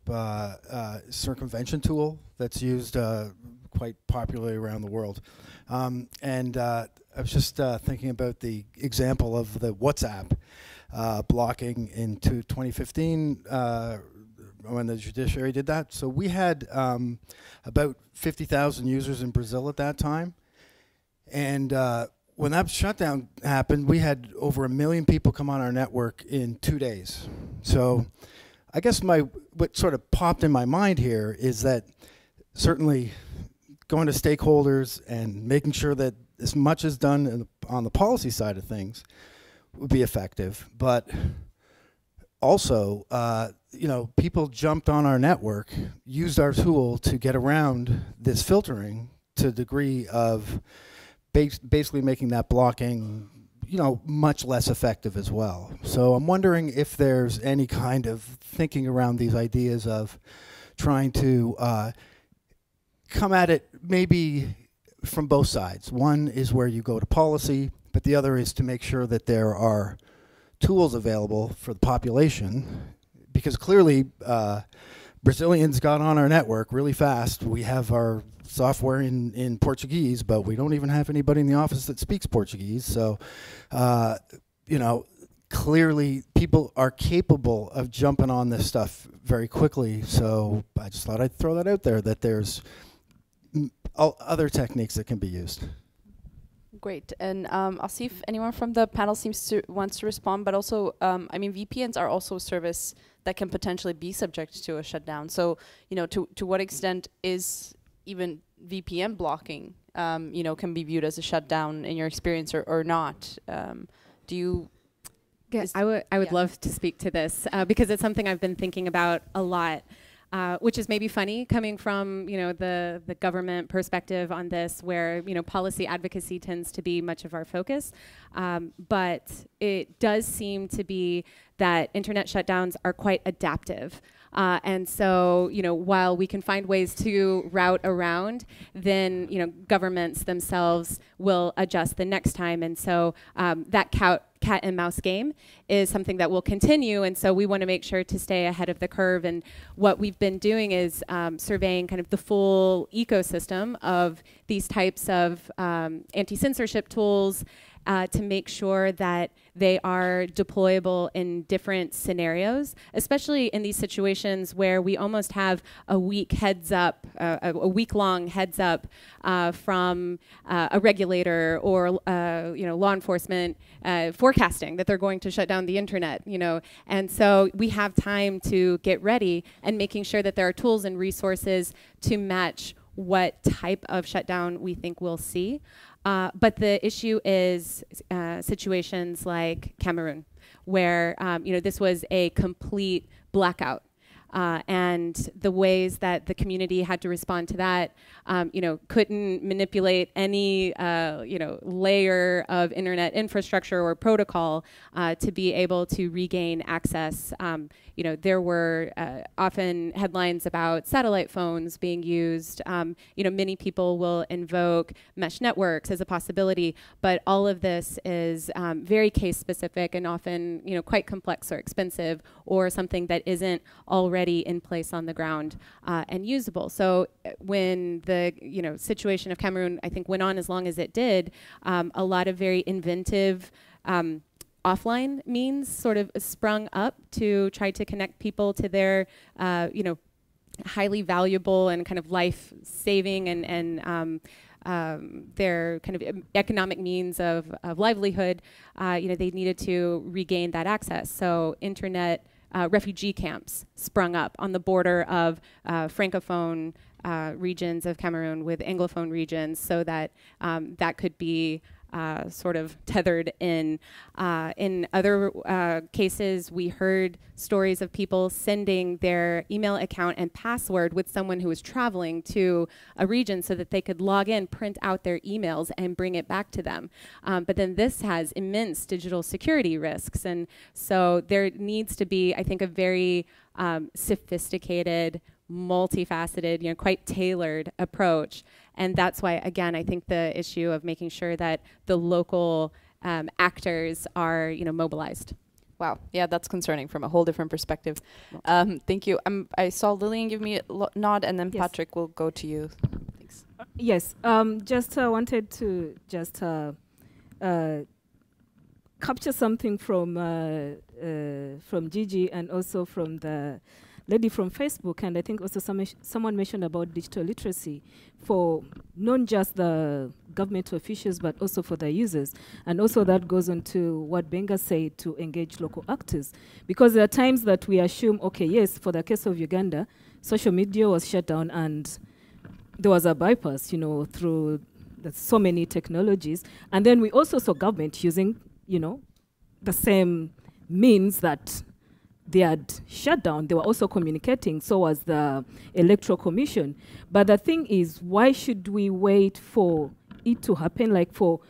circumvention tool that's used quite popularly around the world. And I was just thinking about the example of the WhatsApp blocking into 2015 when the judiciary did that. So we had about 50,000 users in Brazil at that time. And when that shutdown happened, we had over 1 million people come on our network in 2 days. So I guess what sort of popped in my mind here is that certainly going to stakeholders and making sure that as much is done on the policy side of things would be effective, but also, you know, people jumped on our network, used our tool to get around this filtering to the degree of basically making that blocking, you know, much less effective as well. So I'm wondering if there's any kind of thinking around these ideas of trying to come at it maybe from both sides. One is where you go to policy, but the other is to make sure that there are tools available for the population, because clearly Brazilians got on our network really fast. We have our software in Portuguese, but we don't even have anybody in the office that speaks Portuguese. So, you know, clearly people are capable of jumping on this stuff very quickly. So I just thought I'd throw that out there, that there's other techniques that can be used. Great, and I'll see if anyone from the panel wants to respond, but also, I mean, VPNs are also a service that can potentially be subject to a shutdown. So, you know, to what extent is even VPN blocking, you know, can be viewed as a shutdown in your experience or not? Do you? Yes, I would love to speak to this because it's something I've been thinking about a lot. Which is maybe funny coming from, you know, the government perspective on this, where, you know, policy advocacy tends to be much of our focus. But it does seem to be that internet shutdowns are quite adaptive. And so, while we can find ways to route around, then, governments themselves will adjust the next time. And so that cat and mouse game is something that will continue. And so we want to make sure to stay ahead of the curve. And what we've been doing is surveying kind of the full ecosystem of these types of anti-censorship tools to make sure that they are deployable in different scenarios, especially in these situations where we almost have a week heads up, a week-long heads up from a regulator or law enforcement forecasting that they're going to shut down the internet. And so we have time to get ready and making sure that there are tools and resources to match what type of shutdown we think we'll see. But the issue is situations like Cameroon, where this was a complete blackout. And the ways that the community had to respond to that, couldn't manipulate any, layer of internet infrastructure or protocol to be able to regain access. There were often headlines about satellite phones being used. Many people will invoke mesh networks as a possibility, but all of this is very case specific and often, quite complex or expensive, or something that isn't already in place on the ground and usable. So when the situation of Cameroon, I think, went on as long as it did, a lot of very inventive offline means sort of sprung up to try to connect people to their highly valuable and kind of life-saving and their kind of economic means of livelihood. They needed to regain that access. So internet refugee camps sprung up on the border of Francophone regions of Cameroon with Anglophone regions, so that that could be sort of tethered in. In other cases, we heard stories of people sending their email account and password with someone who was traveling to a region so that they could log in, print out their emails, and bring it back to them. But then this has immense digital security risks. And so there needs to be, I think, a very sophisticated, multifaceted, quite tailored approach. And that's why, again, I think the issue of making sure that the local actors are, mobilized. Wow, yeah, that's concerning from a whole different perspective. Thank you. I saw Lillian give me a nod, and then yes. Patrick will go to you. Thanks. Yes, just wanted to just capture something from Gigi and also from the lady from Facebook, and I think also someone mentioned about digital literacy for not just the government officials but also for the users. And also that goes on to what Benga said, to engage local actors. Because there are times that we assume, okay, yes, for the case of Uganda, social media was shut down and there was a bypass, through so many technologies. And then we also saw government using, the same means that they had shut down. They were also communicating, so was the Electoral Commission. But the thing is, why should we wait for it to happen? Like for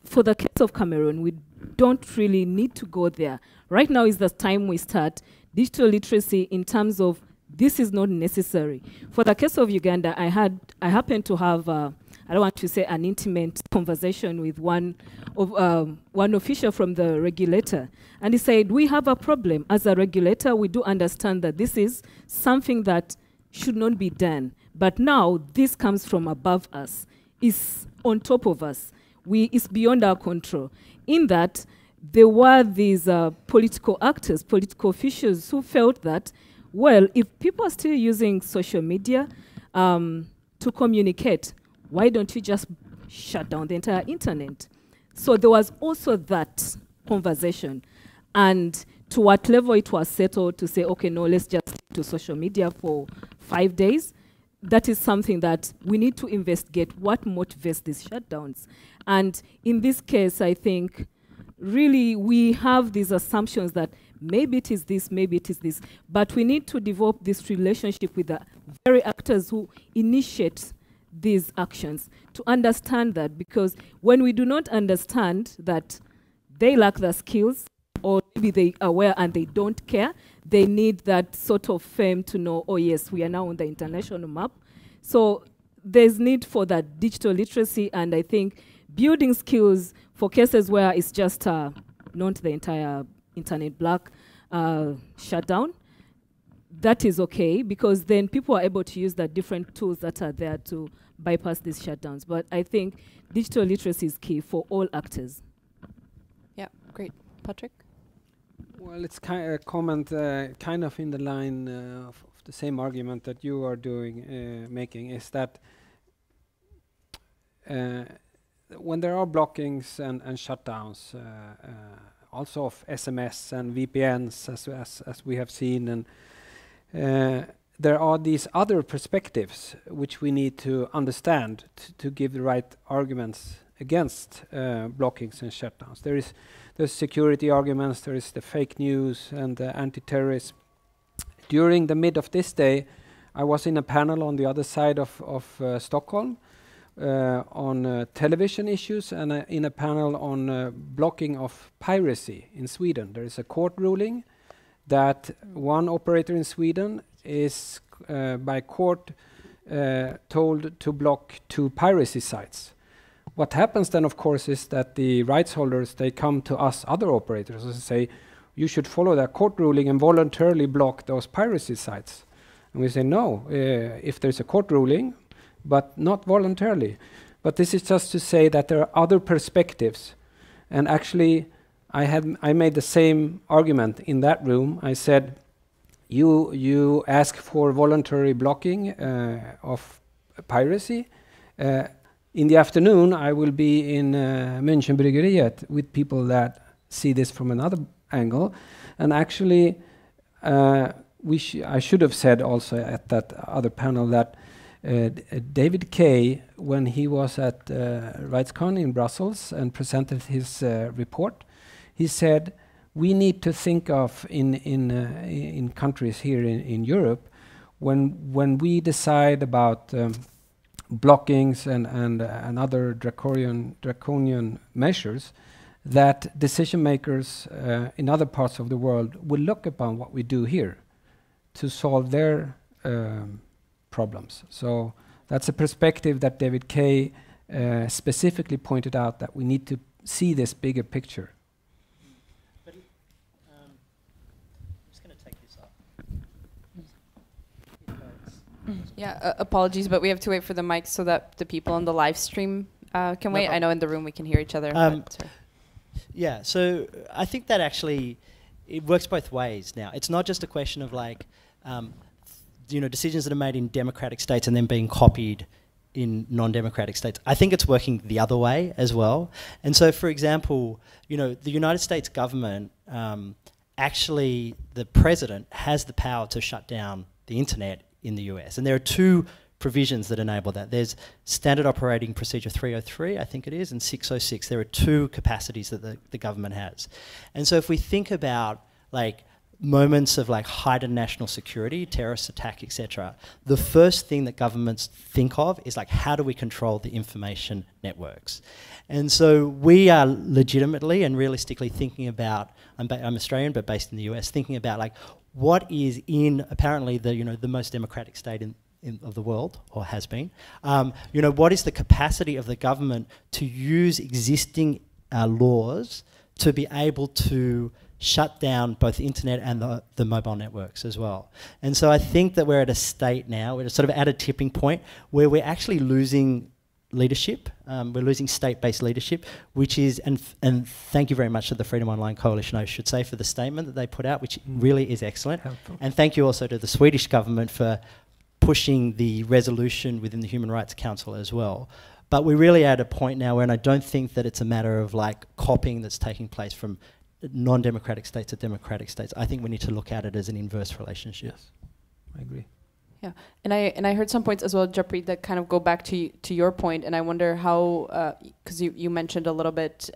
the case of Cameroon, we don't really need to go there. Right now is the time we start digital literacy in terms of this is not necessary. For the case of Uganda, I happened to have, I don't want to say an intimate conversation with one official from the regulator. And he said, we have a problem. As a regulator, we do understand that this is something that should not be done. But now this comes from above us. It's on top of us. It's beyond our control. In that, there were these political actors, political officials who felt that, well, if people are still using social media to communicate, why don't you just shut down the entire internet? So there was also that conversation. And to what level it was settled to say, okay, no, let's just stick to social media for 5 days. That is something that we need to investigate what motivates these shutdowns. And in this case, I think really we have these assumptions that maybe it is this, maybe it is this. But we need to develop this relationship with the very actors who initiate these actions to understand that, because when we do not understand that they lack the skills, or maybe they are aware and they don't care, they need that sort of fame to know, oh yes, we are now on the international map. So there's need for that digital literacy, and I think building skills for cases where it's just not the entire internet block shutdown. That is okay, because then people are able to use the different tools that are there to bypass these shutdowns. But I think digital literacy is key for all actors. Yeah, great. Patrick? Well, it's kind of comment kind of in the line of the same argument that you are making, is that when there are blockings and shutdowns, also of SMS and VPNs, as we have seen, and there are these other perspectives which we need to understand to give the right arguments against blockings and shutdowns. There's security arguments, there is the fake news and the anti-terrorism. During the mid of this day, I was in a panel on the other side of Stockholm on television issues, and in a panel on blocking of piracy in Sweden. There is a court ruling that one operator in Sweden is by court told to block 2 piracy sites. What happens then, of course, is that the rights holders, they come to us other operators and say, you should follow that court ruling and voluntarily block those piracy sites. And we say, no, if there's a court ruling, but not voluntarily. But this is just to say that there are other perspectives. And actually, I made the same argument in that room. I said, you ask for voluntary blocking of piracy. In the afternoon, I will be in Münchenbryggeriet with people that see this from another angle. And actually, I should have said also at that other panel that David Kay, when he was at RightsCon in Brussels and presented his report, he said, we need to think of in countries here in Europe, when we decide about blockings and other draconian measures, that decision makers in other parts of the world will look upon what we do here to solve their problems. So that's a perspective that David Kay specifically pointed out, that we need to see this bigger picture. But, I'm just going to take this up. Yeah, apologies, but we have to wait for the mic so that the people on the live stream can wait. I know in the room we can hear each other. Yeah, so I think that actually it works both ways now. It's not just a question of like, decisions that are made in democratic states and then being copied in non-democratic states. I think it's working the other way as well. And so, for example, the United States government, actually the president has the power to shut down the internet in the US. And there are 2 provisions that enable that. There's Standard Operating Procedure 303, I think it is, and 606. There are 2 capacities that the government has. And so if we think about like moments of like heightened national security, terrorist attack, etc., the first thing that governments think of is like, how do we control the information networks? And so we are legitimately and realistically thinking about, I'm Australian but based in the US, thinking about like, what is in apparently the most democratic state of the world, or has been, what is the capacity of the government to use existing laws to be able to shut down both the internet and the mobile networks as well. And so I think that we're at a state now, we're sort of at a tipping point where we're actually losing leadership. We're losing state-based leadership, which is, and thank you very much to the Freedom Online Coalition, I should say, for the statement that they put out, which really is excellent. Helpful. And thank you also to the Swedish government for pushing the resolution within the Human Rights Council as well. But we're really at a point now where, and I don't think that it's a matter of like copying that's taking place from non-democratic states to democratic states. I think we need to look at it as an inverse relationship. Yes, I agree. Yeah, and I heard some points as well, Japri, that kind of go back to your point, and I wonder how, because you mentioned a little bit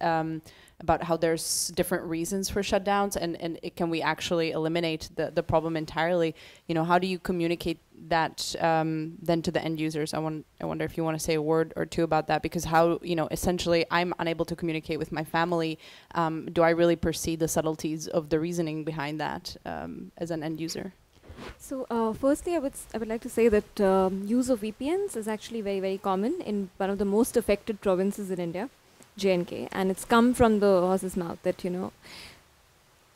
about how there's different reasons for shutdowns, and can we actually eliminate the problem entirely? You know, how do you communicate that then to the end users? I wonder if you want to say a word or two about that, because how, you know, essentially I'm unable to communicate with my family. Do I really perceive the subtleties of the reasoning behind that as an end user? So firstly, I would like to say that use of VPNs is actually very, very common in one of the most affected provinces in India, J&K, and it's come from the horse's mouth that, you know,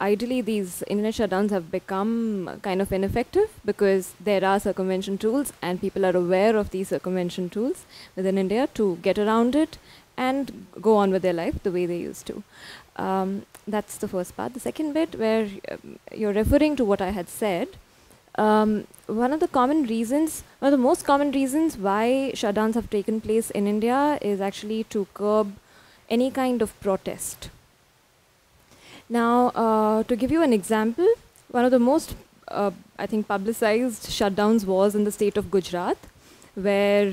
ideally these internet shutdowns have become kind of ineffective because there are circumvention tools and people are aware of these circumvention tools within India to get around it and go on with their life the way they used to. That's the first part. The second bit where you're referring to what I had said, one of the most common reasons why shutdowns have taken place in India is actually to curb any kind of protest. Now, to give you an example, one of the most, I think, publicized shutdowns was in the state of Gujarat, where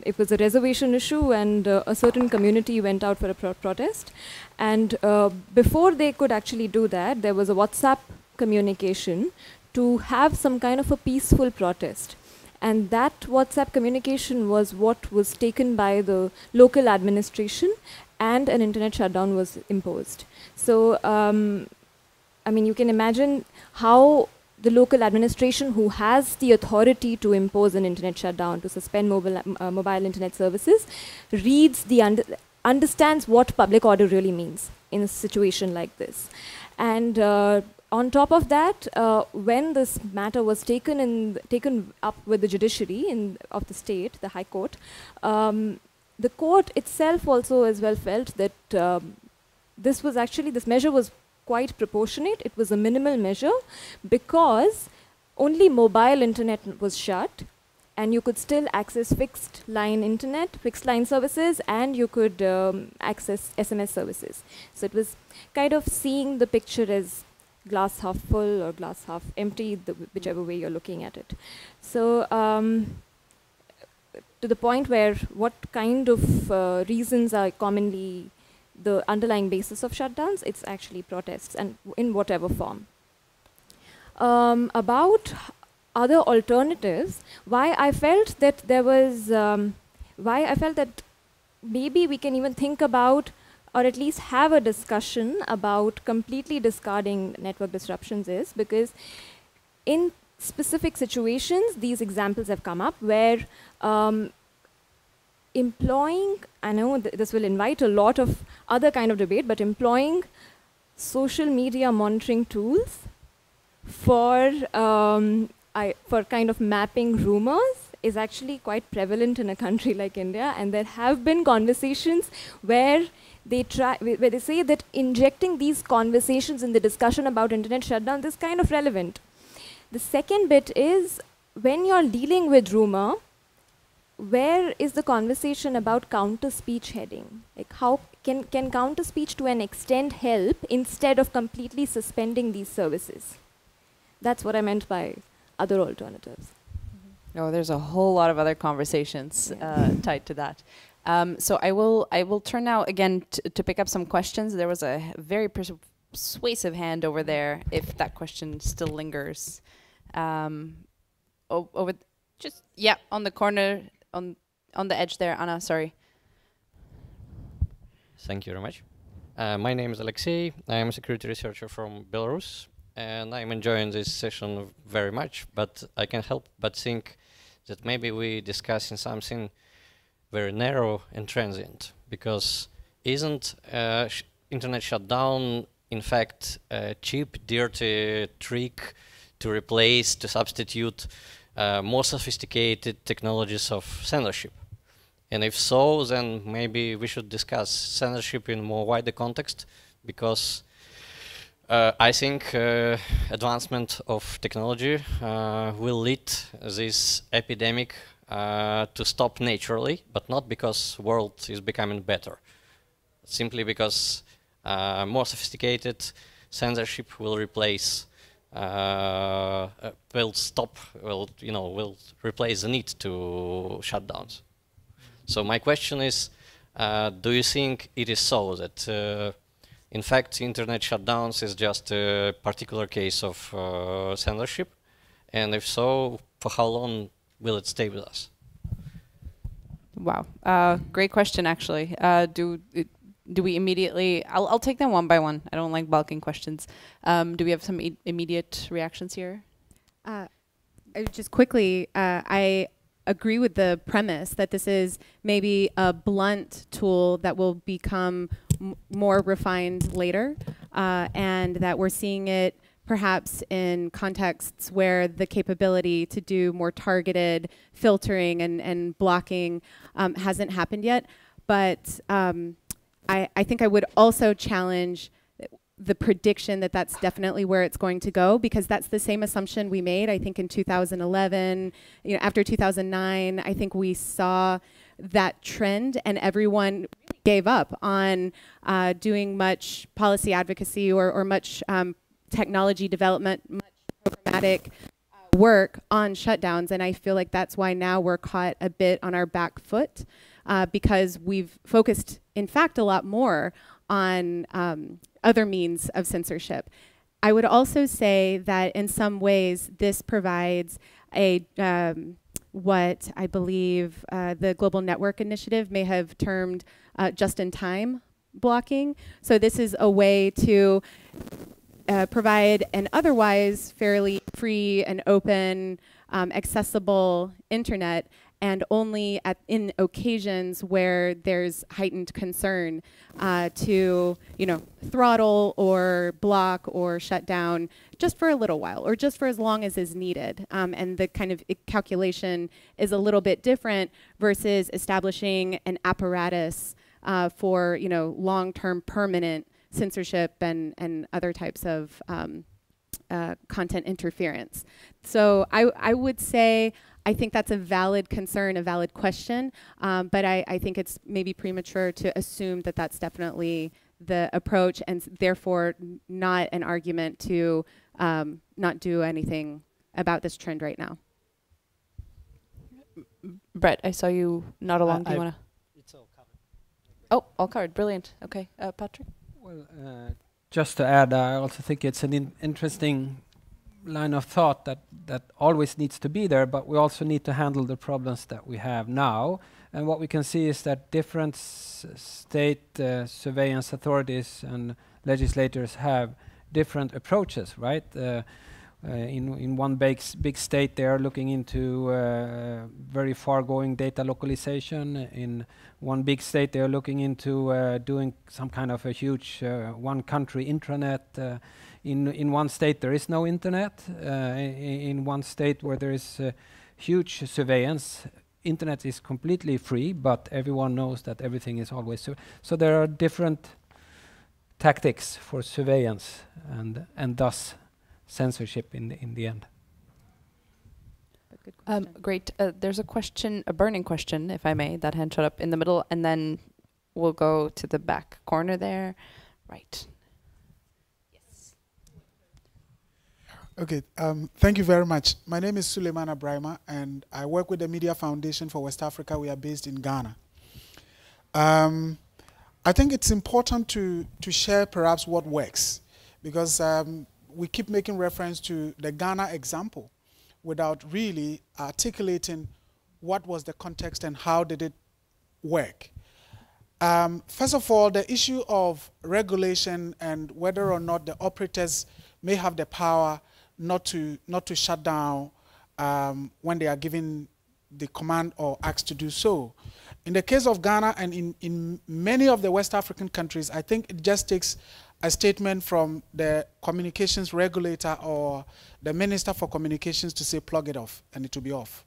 it was a reservation issue and a certain community went out for a protest. And before they could actually do that, there was a WhatsApp communication to have some kind of a peaceful protest. And that WhatsApp communication was what was taken by the local administration, and an internet shutdown was imposed. So, I mean, you can imagine how the local administration, who has the authority to impose an internet shutdown, to suspend mobile internet services, understands what public order really means in a situation like this. And on top of that, when this matter was taken up with the judiciary of the state, the High Court, the court itself also as well felt that this measure was quite proportionate. It was a minimal measure because only mobile internet was shut, and you could still access fixed line services, and you could access SMS services. So it was kind of seeing the picture as glass half full or glass half empty, whichever way you're looking at it. So to the point where what kind of reasons are commonly the underlying basis of shutdowns, it's actually protests, and in whatever form. About other alternatives, why I felt that maybe we can even think about, or at least have a discussion about completely discarding network disruptions, is because in specific situations, these examples have come up where employing, I know this will invite a lot of other kind of debate, but employing social media monitoring tools for kind of mapping rumors is actually quite prevalent in a country like India, and there have been conversations where they say that injecting these conversations in the discussion about internet shutdowns is kind of relevant. The second bit is, when you're dealing with rumor, where is the conversation about counter-speech heading? Like, how can counter-speech to an extent help instead of completely suspending these services? That's what I meant by other alternatives. No, there's a whole lot of other conversations tied to that. So I will turn now again to pick up some questions. There was a very persuasive hand over there, if that question still lingers. Over just, yeah, on the corner, on the edge there. Anna, sorry. Thank you very much. My name is Alexei. I am a security researcher from Belarus, and I'm enjoying this session very much, but I can't help but think that maybe we discussing something very narrow and transient, because isn't internet shutdown in fact a cheap, dirty trick to substitute more sophisticated technologies of censorship? And if so, then maybe we should discuss censorship in more wider context, because I think advancement of technology will lead this epidemic to stop naturally, but not because world is becoming better. Simply because more sophisticated censorship will replace will stop, will replace the need to shutdowns. So my question is, do you think it is so that, in fact, internet shutdowns is just a particular case of censorship? And if so, for how long will it stay with us? Wow, great question, actually. Do we immediately, I'll take them one by one. I don't like bulking questions. Do we have some immediate reactions here? Just quickly, I agree with the premise that this is maybe a blunt tool that will become more refined later, and that we're seeing it perhaps in contexts where the capability to do more targeted filtering and blocking hasn't happened yet. But I think I would also challenge the prediction that that's definitely where it's going to go, because that's the same assumption we made, I think, in 2011. After 2009, I think we saw that trend and everyone gave up on doing much policy advocacy or much technology development, much programmatic work on shutdowns. And I feel like that's why now we're caught a bit on our back foot, because we've focused, in fact, a lot more on other means of censorship. I would also say that in some ways this provides a what I believe the Global Network Initiative may have termed just-in-time blocking. So this is a way to provide an otherwise fairly free and open, accessible internet, and only in occasions where there's heightened concern to, throttle or block or shut down just for a little while or just for as long as is needed. And the kind of calculation is a little bit different versus establishing an apparatus for, long-term permanent censorship and other types of content interference. So I would say I think that's a valid concern, a valid question, but I think it's maybe premature to assume that that's definitely the approach, and therefore not an argument to not do anything about this trend right now. Brett, I saw you nod along. Do you want to? It's all covered. Oh, all covered. Brilliant. Okay, Patrick? Well, just to add, I also think it's an interesting line of thought that always needs to be there, but we also need to handle the problems that we have now. And what we can see is that different state surveillance authorities and legislators have different approaches, right? In one big state, they are looking into very far-going data localization. In one big state, they are looking into doing some kind of a huge one-country intranet. In one state, there is no internet. In one state where there is huge surveillance, internet is completely free, but everyone knows that everything is always so there are different tactics for surveillance and thus censorship in the end. Great. There's a question, a burning question, if I may. That hand showed up in the middle, and then we'll go to the back corner there. Right. Yes. Okay. Thank you very much. My name is Suleiman Abraima, and I work with the Media Foundation for West Africa. We are based in Ghana. I think it's important to share perhaps what works, because we keep making reference to the Ghana example without really articulating what was the context and how did it work. First of all, the issue of regulation and whether or not the operators may have the power not to shut down when they are given the command or asked to do so. In the case of Ghana and in many of the West African countries, I think it just takes a statement from the communications regulator or the Minister for Communications to say plug it off, and it will be off.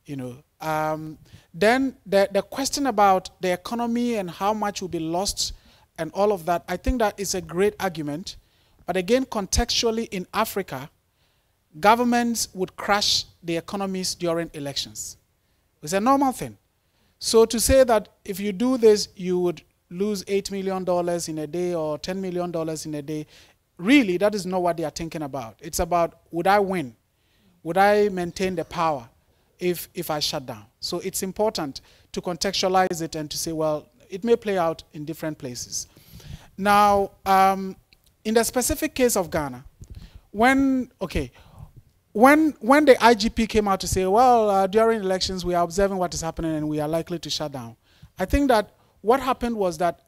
Then the question about the economy and how much will be lost and all of that, I think that is a great argument. But again, contextually in Africa, governments would crash the economies during elections. It's a normal thing. So to say that if you do this, you would lose $8 million in a day or $10 million in a day, really, that is not what they are thinking about. It's about, would I win? Would I maintain the power if I shut down? So it's important to contextualize it and to say, well, it may play out in different places. Now, in the specific case of Ghana, when the IGP came out to say, well, during elections, we are observing what is happening and we are likely to shut down, I think that what happened was that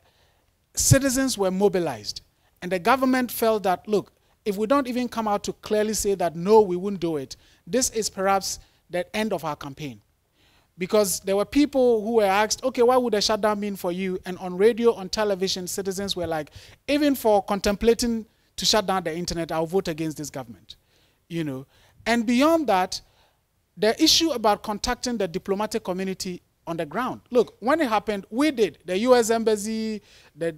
citizens were mobilized. And the government felt that, look, if we don't even come out to clearly say that, no, we wouldn't do it, this is perhaps the end of our campaign. Because there were people who were asked, okay, what would a shutdown mean for you? And on radio, on television, citizens were like, even for contemplating to shut down the internet, I'll vote against this government. You know? And beyond that, the issue about contacting the diplomatic community on the ground. Look, when it happened, we did. The US Embassy, the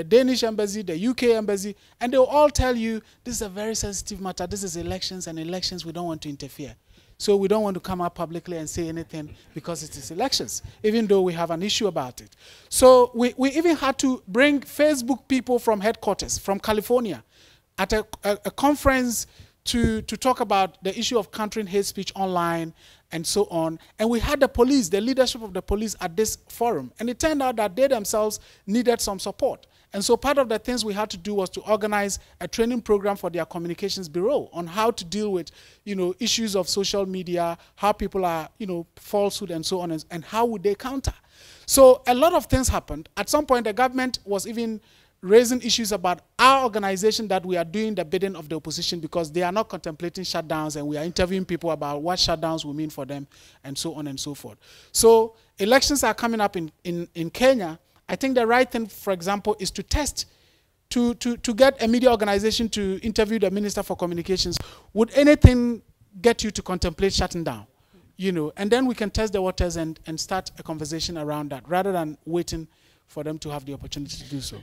Danish Embassy, the UK Embassy, and they'll all tell you, this is a very sensitive matter. This is elections, and elections, we don't want to interfere. So we don't want to come out publicly and say anything because it is elections, even though we have an issue about it. So we even had to bring Facebook people from headquarters, from California, at a conference to talk about the issue of countering hate speech online and so on. And we had the police, the leadership of the police at this forum. And it turned out that they themselves needed some support. And so part of the things we had to do was to organize a training program for their communications bureau on how to deal with, you know, issues of social media, how people are, you know, falsehood and so on, and how would they counter. So a lot of things happened. At some point, the government was even raising issues about our organization, that we are doing the bidding of the opposition because they are not contemplating shutdowns, and we are interviewing people about what shutdowns will mean for them and so on and so forth. So elections are coming up in Kenya. I think the right thing, for example, is to test, to get a media organization to interview the Minister for Communications. Would anything get you to contemplate shutting down? You know, and then we can test the waters and start a conversation around that, rather than waiting for them to have the opportunity to do so.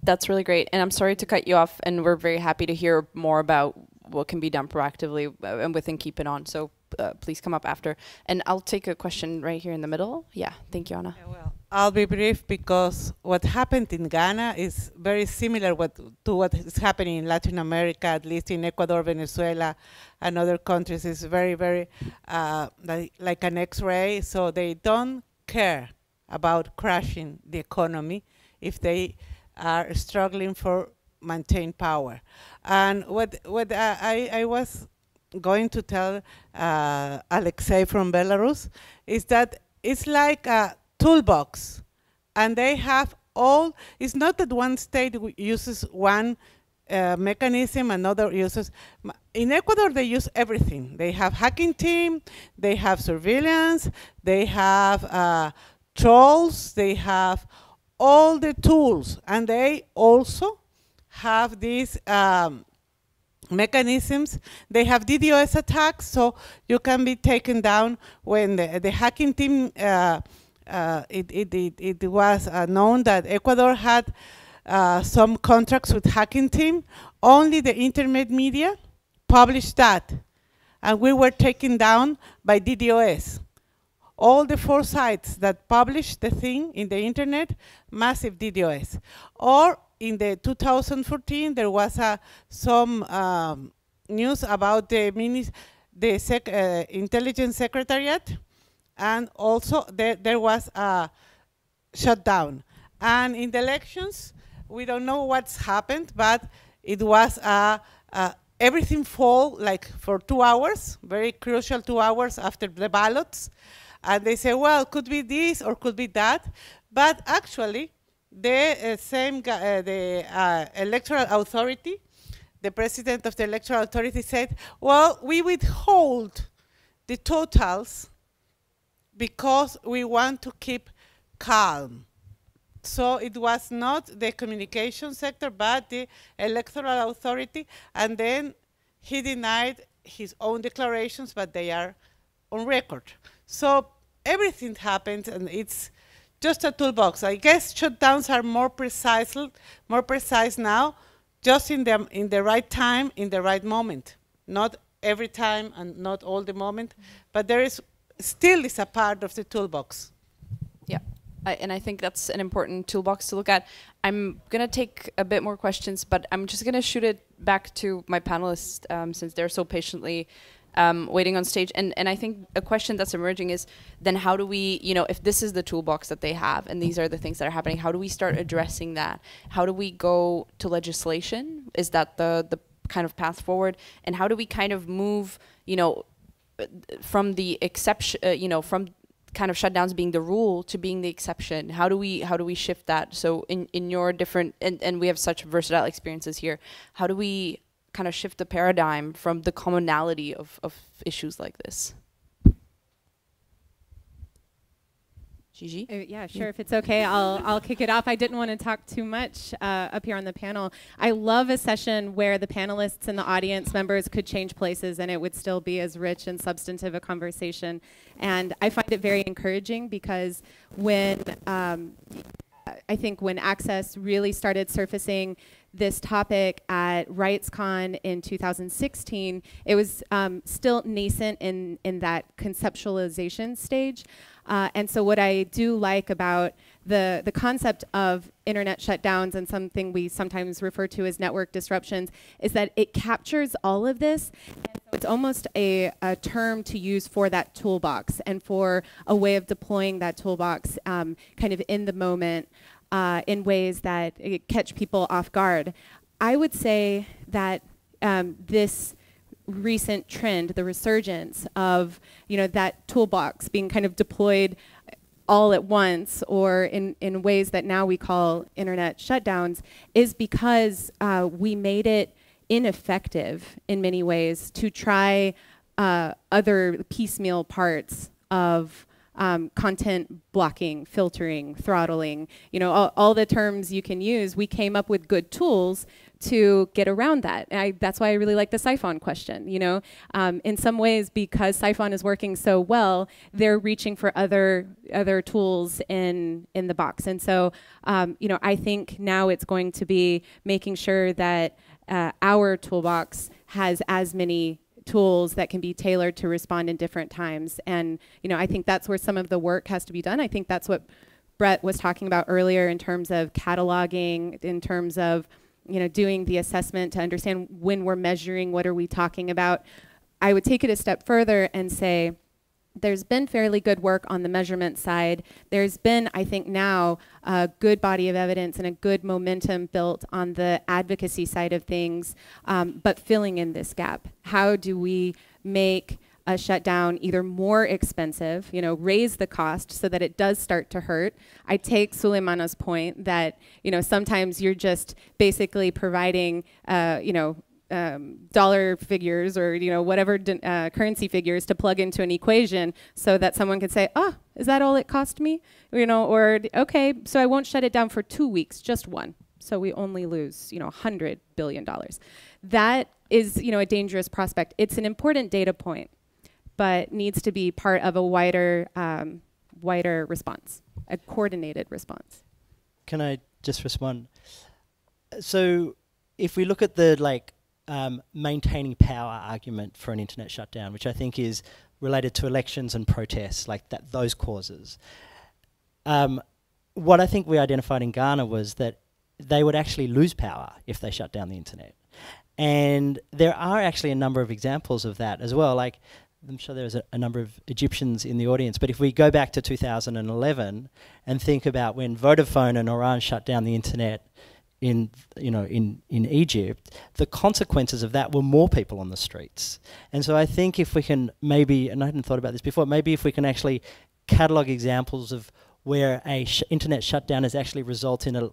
That's really great. And I'm sorry to cut you off, and we're very happy to hear more about what can be done proactively and within Keep It On. So please come up after. And I'll take a question right here in the middle. Yeah, thank you, Anna. Yeah, well, I'll be brief because what happened in Ghana is very similar to what is happening in Latin America, at least in Ecuador, Venezuela, and other countries. It's very, very like an X-ray. So they don't care about crashing the economy if they are struggling for maintain power. And what I was going to tell Alexei from Belarus is that it's like a toolbox, and they have all, it's not that one state uses one mechanism, another uses, in Ecuador they use everything. They have hacking team, they have surveillance, they have trolls, they have all the tools, and they also have these mechanisms. They have DDoS attacks, so you can be taken down when the hacking team, it was known that Ecuador had some contracts with hacking team. Only the internet media published that, and we were taken down by DDoS. All the 4 sites that published the thing in the internet, massive DDoS. Or in the 2014, there was some news about the intelligence secretariat, and also there was a shutdown. And in the elections, we don't know what's happened, but it was everything fall like for 2 hours, very crucial 2 hours after the ballots. And they say, well, could be this or could be that. But actually, the electoral authority, the president of the electoral authority said, well, we withhold the totals because we want to keep calm. So it was not the communication sector, but the electoral authority. And then he denied his own declarations, but they are on record. So everything happens, and it's just a toolbox. I guess shutdowns are more precise now, just in the right time, in the right moment. Not every time and not all the moment, but there is still a part of the toolbox. Yeah, and I think that's an important toolbox to look at. I'm gonna take a bit more questions, but I'm just gonna shoot it back to my panelists, since they're so patiently waiting on stage. And I think a question that's emerging is, then how do we, if this is the toolbox that they have and these are the things that are happening, how do we start addressing that? How do we go to legislation? Is that the kind of path forward? And how do we kind of move, from the exception, from kind of shutdowns being the rule to being the exception? How do we shift that? So in your different, and we have such versatile experiences here, how do we kind of shift the paradigm from the commonality of issues like this? Gigi? Yeah, sure. If it's okay, I'll kick it off. I didn't want to talk too much up here on the panel. I love a session where the panelists and the audience members could change places and it would still be as rich and substantive a conversation. And I find it very encouraging because when I think when Access really started surfacing this topic at RightsCon in 2016, it was still nascent in that conceptualization stage. And so what I do like about the concept of internet shutdowns and something we sometimes refer to as network disruptions is that it captures all of this. And so it's almost a term to use for that toolbox and for a way of deploying that toolbox kind of in the moment in ways that catch people off guard. I would say that this recent trend, the resurgence of that toolbox being kind of deployed all at once or in ways that now we call internet shutdowns, is because we made it ineffective in many ways to try other piecemeal parts of content blocking, filtering, throttling, all the terms you can use. We came up with good tools to get around that. That's why I really like the Psyphon question. In some ways, because Psyphon is working so well, they're reaching for other tools in the box. And so, I think now it's going to be making sure that our toolbox has as many tools that can be tailored to respond in different times. And I think that's where some of the work has to be done. I think that's what Brett was talking about earlier in terms of cataloging, in terms of doing the assessment to understand when we're measuring, what are we talking about. I would take it a step further and say there's been fairly good work on the measurement side. There's been, I think now, a good body of evidence and a good momentum built on the advocacy side of things, but filling in this gap. How do we make a shutdown either more expensive, raise the cost so that it does start to hurt? I take Suleimana's point that, sometimes you're just basically providing, dollar figures or whatever currency figures to plug into an equation so that someone could say, oh, is that all it cost me? Or okay, so I won't shut it down for 2 weeks, just one. So we only lose $100 billion. That is a dangerous prospect. It's an important data point, but needs to be part of a wider response, a coordinated response. Can I just respond? So if we look at the maintaining power argument for an internet shutdown, which I think is related to elections and protests, those causes. What I think we identified in Ghana was that they would actually lose power if they shut down the internet. And there are actually a number of examples of that as well. I'm sure there's a number of Egyptians in the audience, but if we go back to 2011 and think about when Vodafone and Orange shut down the internet in Egypt, the consequences of that were more people on the streets. And so I think if we can maybe, and I hadn't thought about this before, maybe if we can actually catalogue examples of where a internet shutdown has actually resulted in a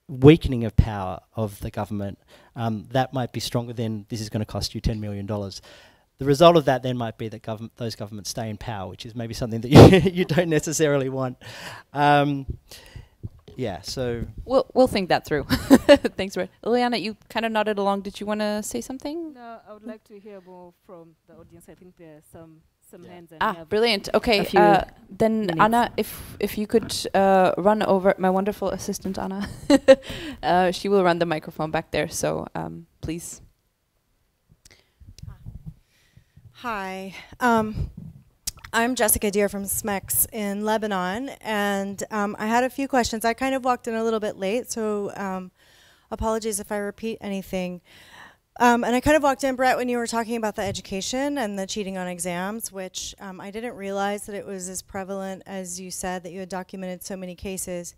weakening of power of the government, that might be stronger than this is going to cost you $10 million. The result of that then might be that those governments stay in power, which is maybe something that you don't necessarily want. Yeah, so we'll think that through. Thanks, Red. Liliana, you kind of nodded along. Did you want to say something? No, I would like to hear more from the audience. I think there are some hands. And brilliant. Okay, then minutes. Anna, if you could run over my wonderful assistant Anna. She will run the microphone back there. So please. Hi. I'm Jessica Deer from SMEX in Lebanon, and I had a few questions. I kind of walked in a little bit late, so apologies if I repeat anything. And I kind of walked in, Brett, when you were talking about the education and the cheating on exams, which I didn't realize that it was as prevalent as you said, that you had documented so many cases.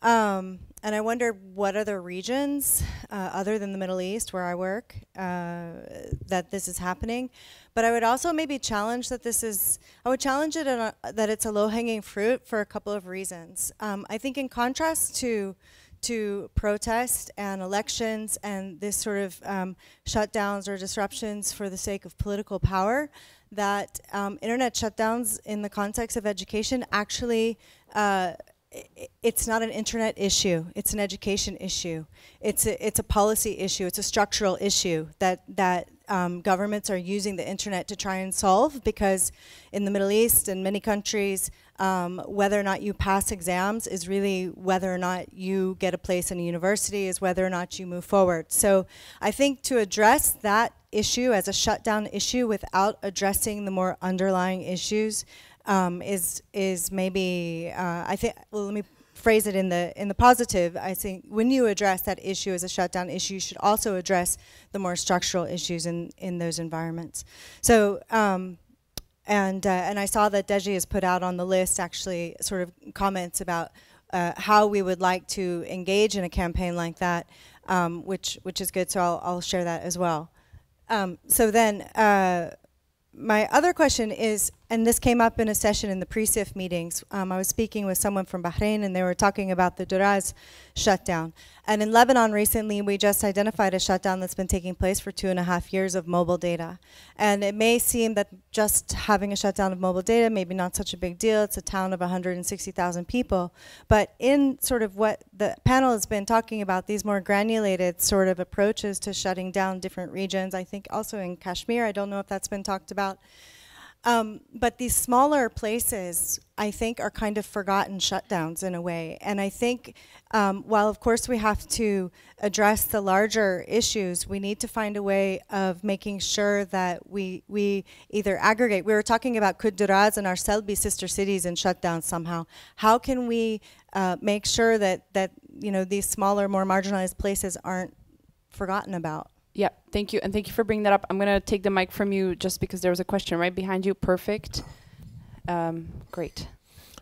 And I wondered what other regions, other than the Middle East where I work, that this is happening. But I would also maybe challenge that I would challenge it that it's a low-hanging fruit for a couple of reasons. I think in contrast to protest and elections and this sort of shutdowns or disruptions for the sake of political power, that internet shutdowns in the context of education actually, it's not an internet issue, it's an education issue. It's a policy issue, it's a structural issue that governments are using the internet to try and solve, because in the Middle East and many countries, whether or not you pass exams is really whether or not you get a place in a university, is whether or not you move forward. So I think to address that issue as a shutdown issue without addressing the more underlying issues is maybe, I think, well, let me phrase it in the positive. I think when you address that issue as a shutdown issue, you should also address the more structural issues in those environments. So, and I saw that Deji has put out on the list actually sort of comments about how we would like to engage in a campaign like that, which is good. So I'll share that as well. So then my other question is, and this came up in a session in the pre-SIF meetings. I was speaking with someone from Bahrain, and they were talking about the Duraz shutdown. And in Lebanon recently, we just identified a shutdown that's been taking place for 2.5 years of mobile data. And it may seem that just having a shutdown of mobile data, maybe not such a big deal. It's a town of 160,000 people. But in sort of what the panel has been talking about, these more granulated sort of approaches to shutting down different regions, I think also in Kashmir, I don't know if that's been talked about. But these smaller places, I think, are kind of forgotten shutdowns in a way. And I think while, of course, we have to address the larger issues, we need to find a way of making sure that we either aggregate. We were talking about Kudduraz and Arsel be sister cities and shutdowns somehow. How can we make sure that you know, these smaller, more marginalized places aren't forgotten about? Yeah, thank you. And thank you for bringing that up. I'm going to take the mic from you just because there was a question right behind you. Perfect. Great.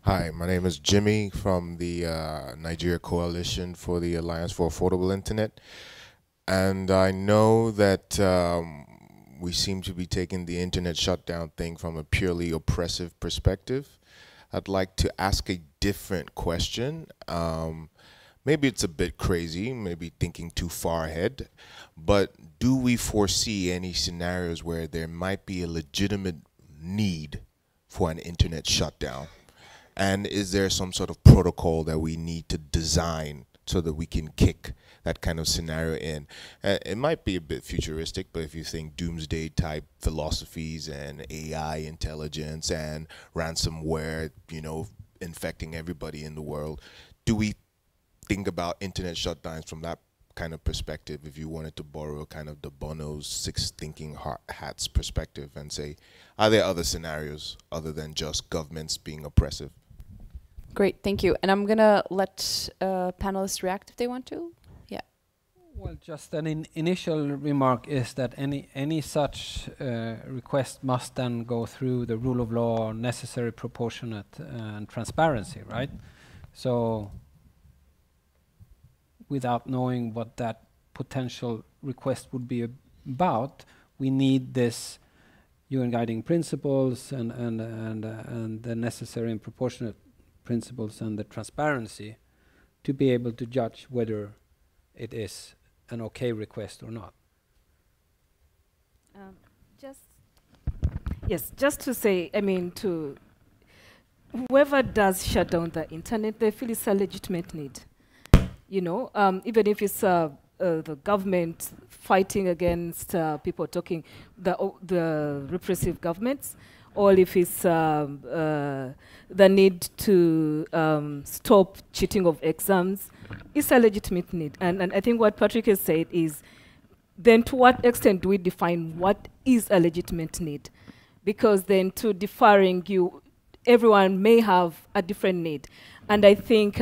Hi, my name is Jimmy from the Nigeria Coalition for the Alliance for Affordable Internet. And I know that we seem to be taking the internet shutdown thing from a purely oppressive perspective. I'd like to ask a different question. Maybe it's a bit crazy, maybe thinking too far ahead, but do we foresee any scenarios where there might be a legitimate need for an internet shutdown? And is there some sort of protocol that we need to design so that we can kick that kind of scenario in? It might be a bit futuristic, but if you think doomsday type philosophies and AI intelligence and ransomware, you know, infecting everybody in the world, do we think about internet shutdowns from that kind of perspective, if you wanted to borrow kind of the Bono's six thinking hats perspective and say, are there other scenarios other than just governments being oppressive? Great, thank you. And I'm going to let panelists react if they want to. Yeah. Well, just an initial remark is that any such request must then go through the rule of law, necessary, proportionate, and transparency, right? So without knowing what that potential request would be about, we need this UN guiding principles and the necessary and proportionate principles and the transparency to be able to judge whether it is an okay request or not. Just to say, I mean, to whoever does shut down the internet, they feel it's a legitimate need. You know, even if it's the government fighting against people talking, the repressive governments, or if it's the need to stop cheating of exams, it's a legitimate need. And I think what Patrick has said is, then to what extent do we define what is a legitimate need? Because then to differing, everyone may have a different need. And I think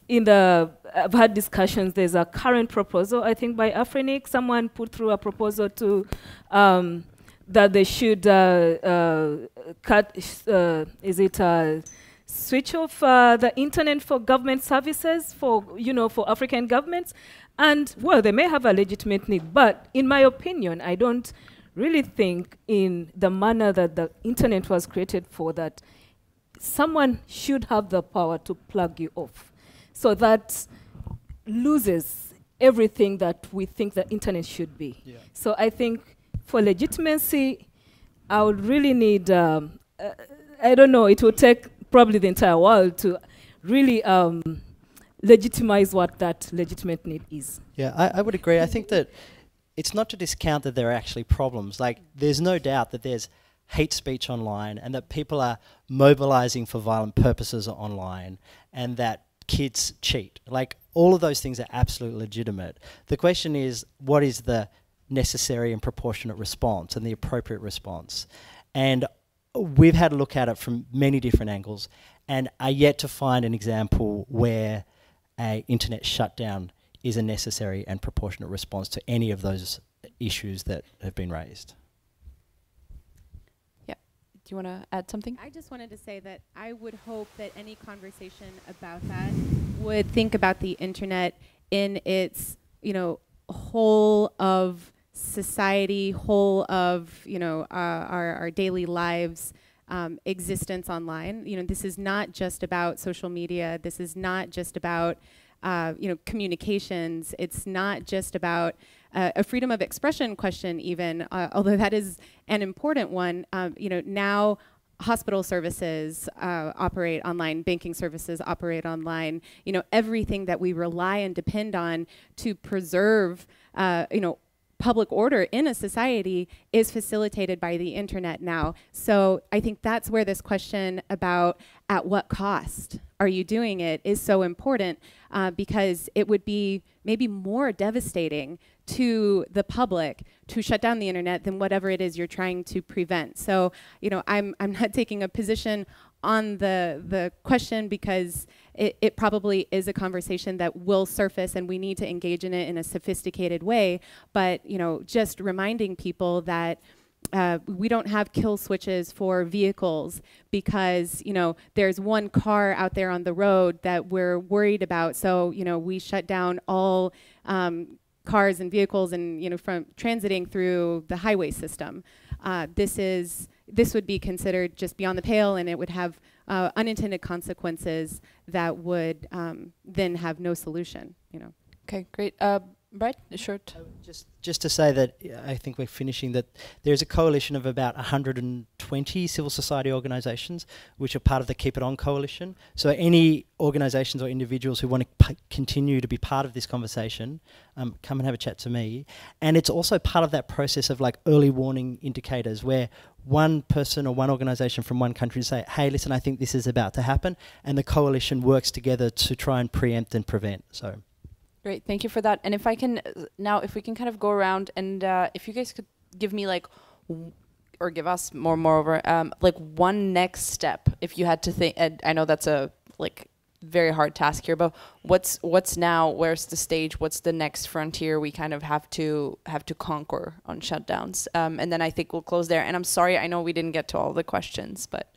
I've had discussions. There's a current proposal, I think, by Afrinic. Someone put through a proposal to that they should switch off the internet for government services for African governments. And well, they may have a legitimate need, but in my opinion, I don't really think in the manner that the internet was created for that someone should have the power to plug you off. So that loses everything that we think the internet should be. Yeah. So I think for legitimacy, I would really need, I don't know, it would take probably the entire world to really legitimize what that legitimate need is. Yeah, I would agree. I think that it's not to discount that there are actually problems. Like, there's no doubt that there's hate speech online and that people are mobilizing for violent purposes online and that kids cheat. Like, all of those things are absolutely legitimate. The question is, what is the necessary and proportionate response and the appropriate response? And we've had a look at it from many different angles and are yet to find an example where an internet shutdown is a necessary and proportionate response to any of those issues that have been raised. Yeah. Do you want to add something? I just wanted to say that I would hope that any conversation about that would think about the internet in its, whole of society, whole of, our daily lives, existence online. This is not just about social media. This is not just about, communications. It's not just about a freedom of expression question even, although that is an important one. Now hospital services operate online, banking services operate online. Everything that we rely and depend on to preserve, public order in a society is facilitated by the internet now. So I think that's where this question about at what cost are you doing it is so important, because it would be maybe more devastating to the public to shut down the internet than whatever it is you're trying to prevent. So, I'm not taking a position on the question because it probably is a conversation that will surface and we need to engage in it in a sophisticated way. But, just reminding people that we don't have kill switches for vehicles because, there's one car out there on the road that we're worried about. So, we shut down all cars and vehicles and, from transiting through the highway system. This would be considered just beyond the pale, and it would have unintended consequences that would then have no solution. Okay, great. Brett, short. Just to say that I think we're finishing that there's a coalition of about 120 civil society organisations which are part of the Keep It On coalition. So any organisations or individuals who want to continue to be part of this conversation, come and have a chat to me. And it's also part of that process of like early warning indicators where one person or one organisation from one country say, hey, listen, I think this is about to happen. And the coalition works together to try and preempt and prevent. So. Great, thank you for that. And if I can, now if we can kind of go around and if you guys could give me like, or give us moreover, like one next step, if you had to think, and I know that's a like very hard task here, but what's now, where's the stage, what's the next frontier we kind of have to conquer on shutdowns? And then I think we'll close there. And I'm sorry, I know we didn't get to all the questions, but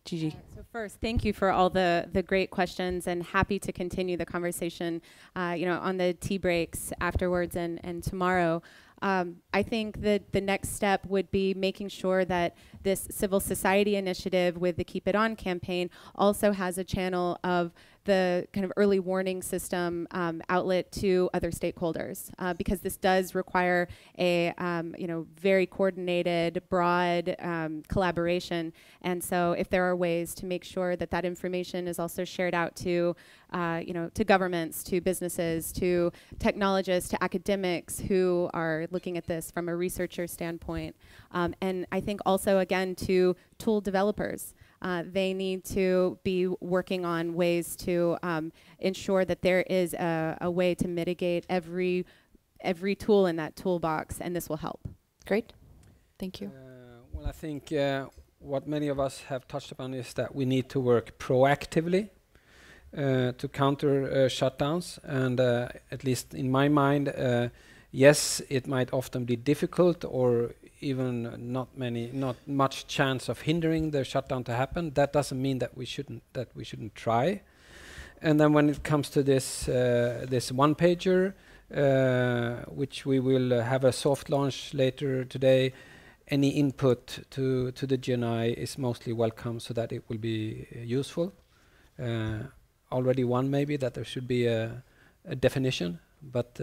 Gigi. So first, thank you for all the great questions, and happy to continue the conversation, on the tea breaks afterwards and tomorrow. I think that the next step would be making sure that this civil society initiative with the Keep It On campaign also has a channel of the kind of early warning system outlet to other stakeholders, because this does require a very coordinated, broad collaboration. And so if there are ways to make sure that that information is also shared out to to governments, to businesses, to technologists, to academics who are looking at this from a researcher standpoint, and I think also again to tool developers. They need to be working on ways to ensure that there is a way to mitigate every tool in that toolbox, and this will help. Great, thank you. Well, I think what many of us have touched upon is that we need to work proactively. to counter shutdowns, and at least in my mind, yes, it might often be difficult or even not much chance of hindering the shutdown to happen. That doesn't mean that we shouldn't try. And then when it comes to this this one-pager, which we will have a soft launch later today, any input to the GNI is mostly welcome, so that it will be useful. Already one maybe that there should be a definition, but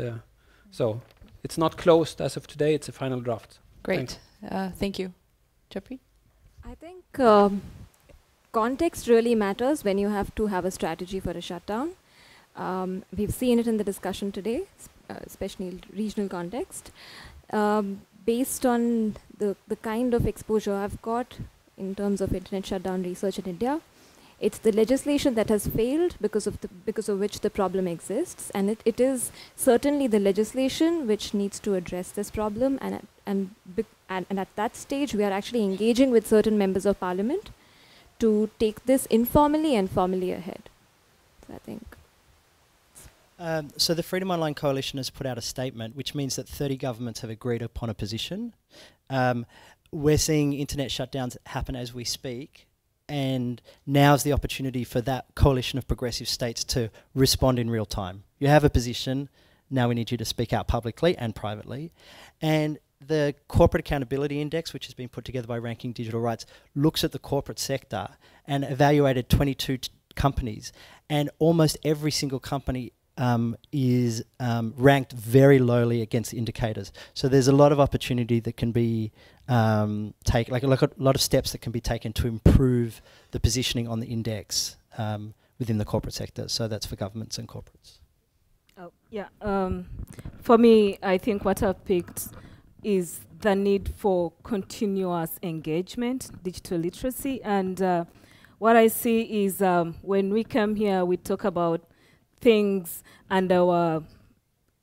so it's not closed as of today. It's a final draft. Great, thank you, Jeffrey. I think context really matters when you have to have a strategy for a shutdown. We've seen it in the discussion today, especially regional context. Based on the kind of exposure I've got in terms of internet shutdown research in India, it's the legislation that has failed because of which the problem exists, and it is certainly the legislation which needs to address this problem. And at that stage, we are actually engaging with certain members of parliament to take this informally and formally ahead. So I think. So the Freedom Online Coalition has put out a statement, which means that 30 governments have agreed upon a position. We're seeing internet shutdowns happen as we speak, and now's the opportunity for that coalition of progressive states to respond in real time. You have a position, now we need you to speak out publicly and privately. And the Corporate Accountability Index, which has been put together by Ranking Digital Rights, looks at the corporate sector and evaluated 22 companies, and almost every single company is ranked very lowly against the indicators. So there's a lot of opportunity that can be taken, like a lot of steps that can be taken to improve the positioning on the index within the corporate sector. So that's for governments and corporates. Oh, yeah. For me, I think what I've picked is the need for continuous engagement, digital literacy, and what I see is when we come here, we talk about things, and our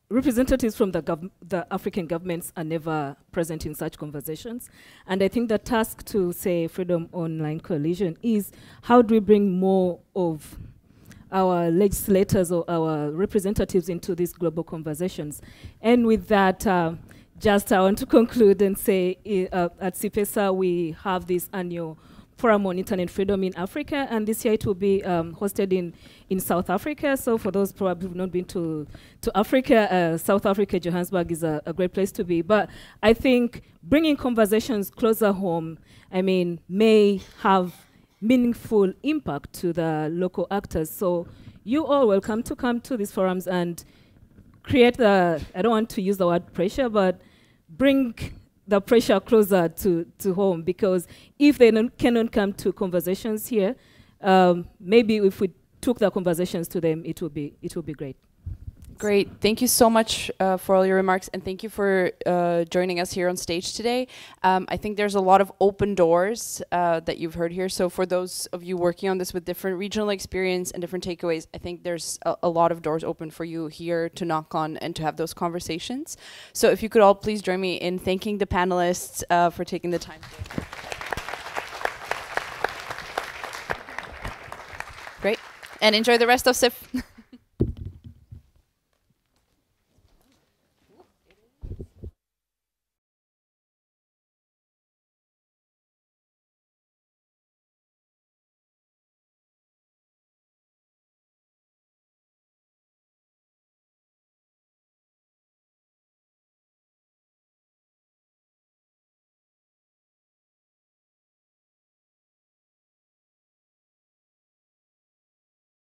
representatives from the African governments are never present in such conversations. And I think the task to, say, Freedom Online Coalition is how do we bring more of our legislators or our representatives into these global conversations. And with that, just I want to conclude and say at CIPESA we have this annual Forum on Internet Freedom in Africa, and this year it will be hosted in South Africa. So for those probably who have not been to Africa, South Africa, Johannesburg is a great place to be. But I think bringing conversations closer home, I mean, may have meaningful impact to the local actors. So you all welcome to come to these forums and create the, I don't want to use the word pressure, but bring the pressure closer to home, because if they cannot come to conversations here, maybe if we took the conversations to them, it would be great. Great. Thank you so much for all your remarks, and thank you for joining us here on stage today. I think there's a lot of open doors that you've heard here. So for those of you working on this with different regional experience and different takeaways, I think there's a lot of doors open for you here to knock on and to have those conversations. So if you could all please join me in thanking the panelists for taking the time today. Great. And enjoy the rest of SIF.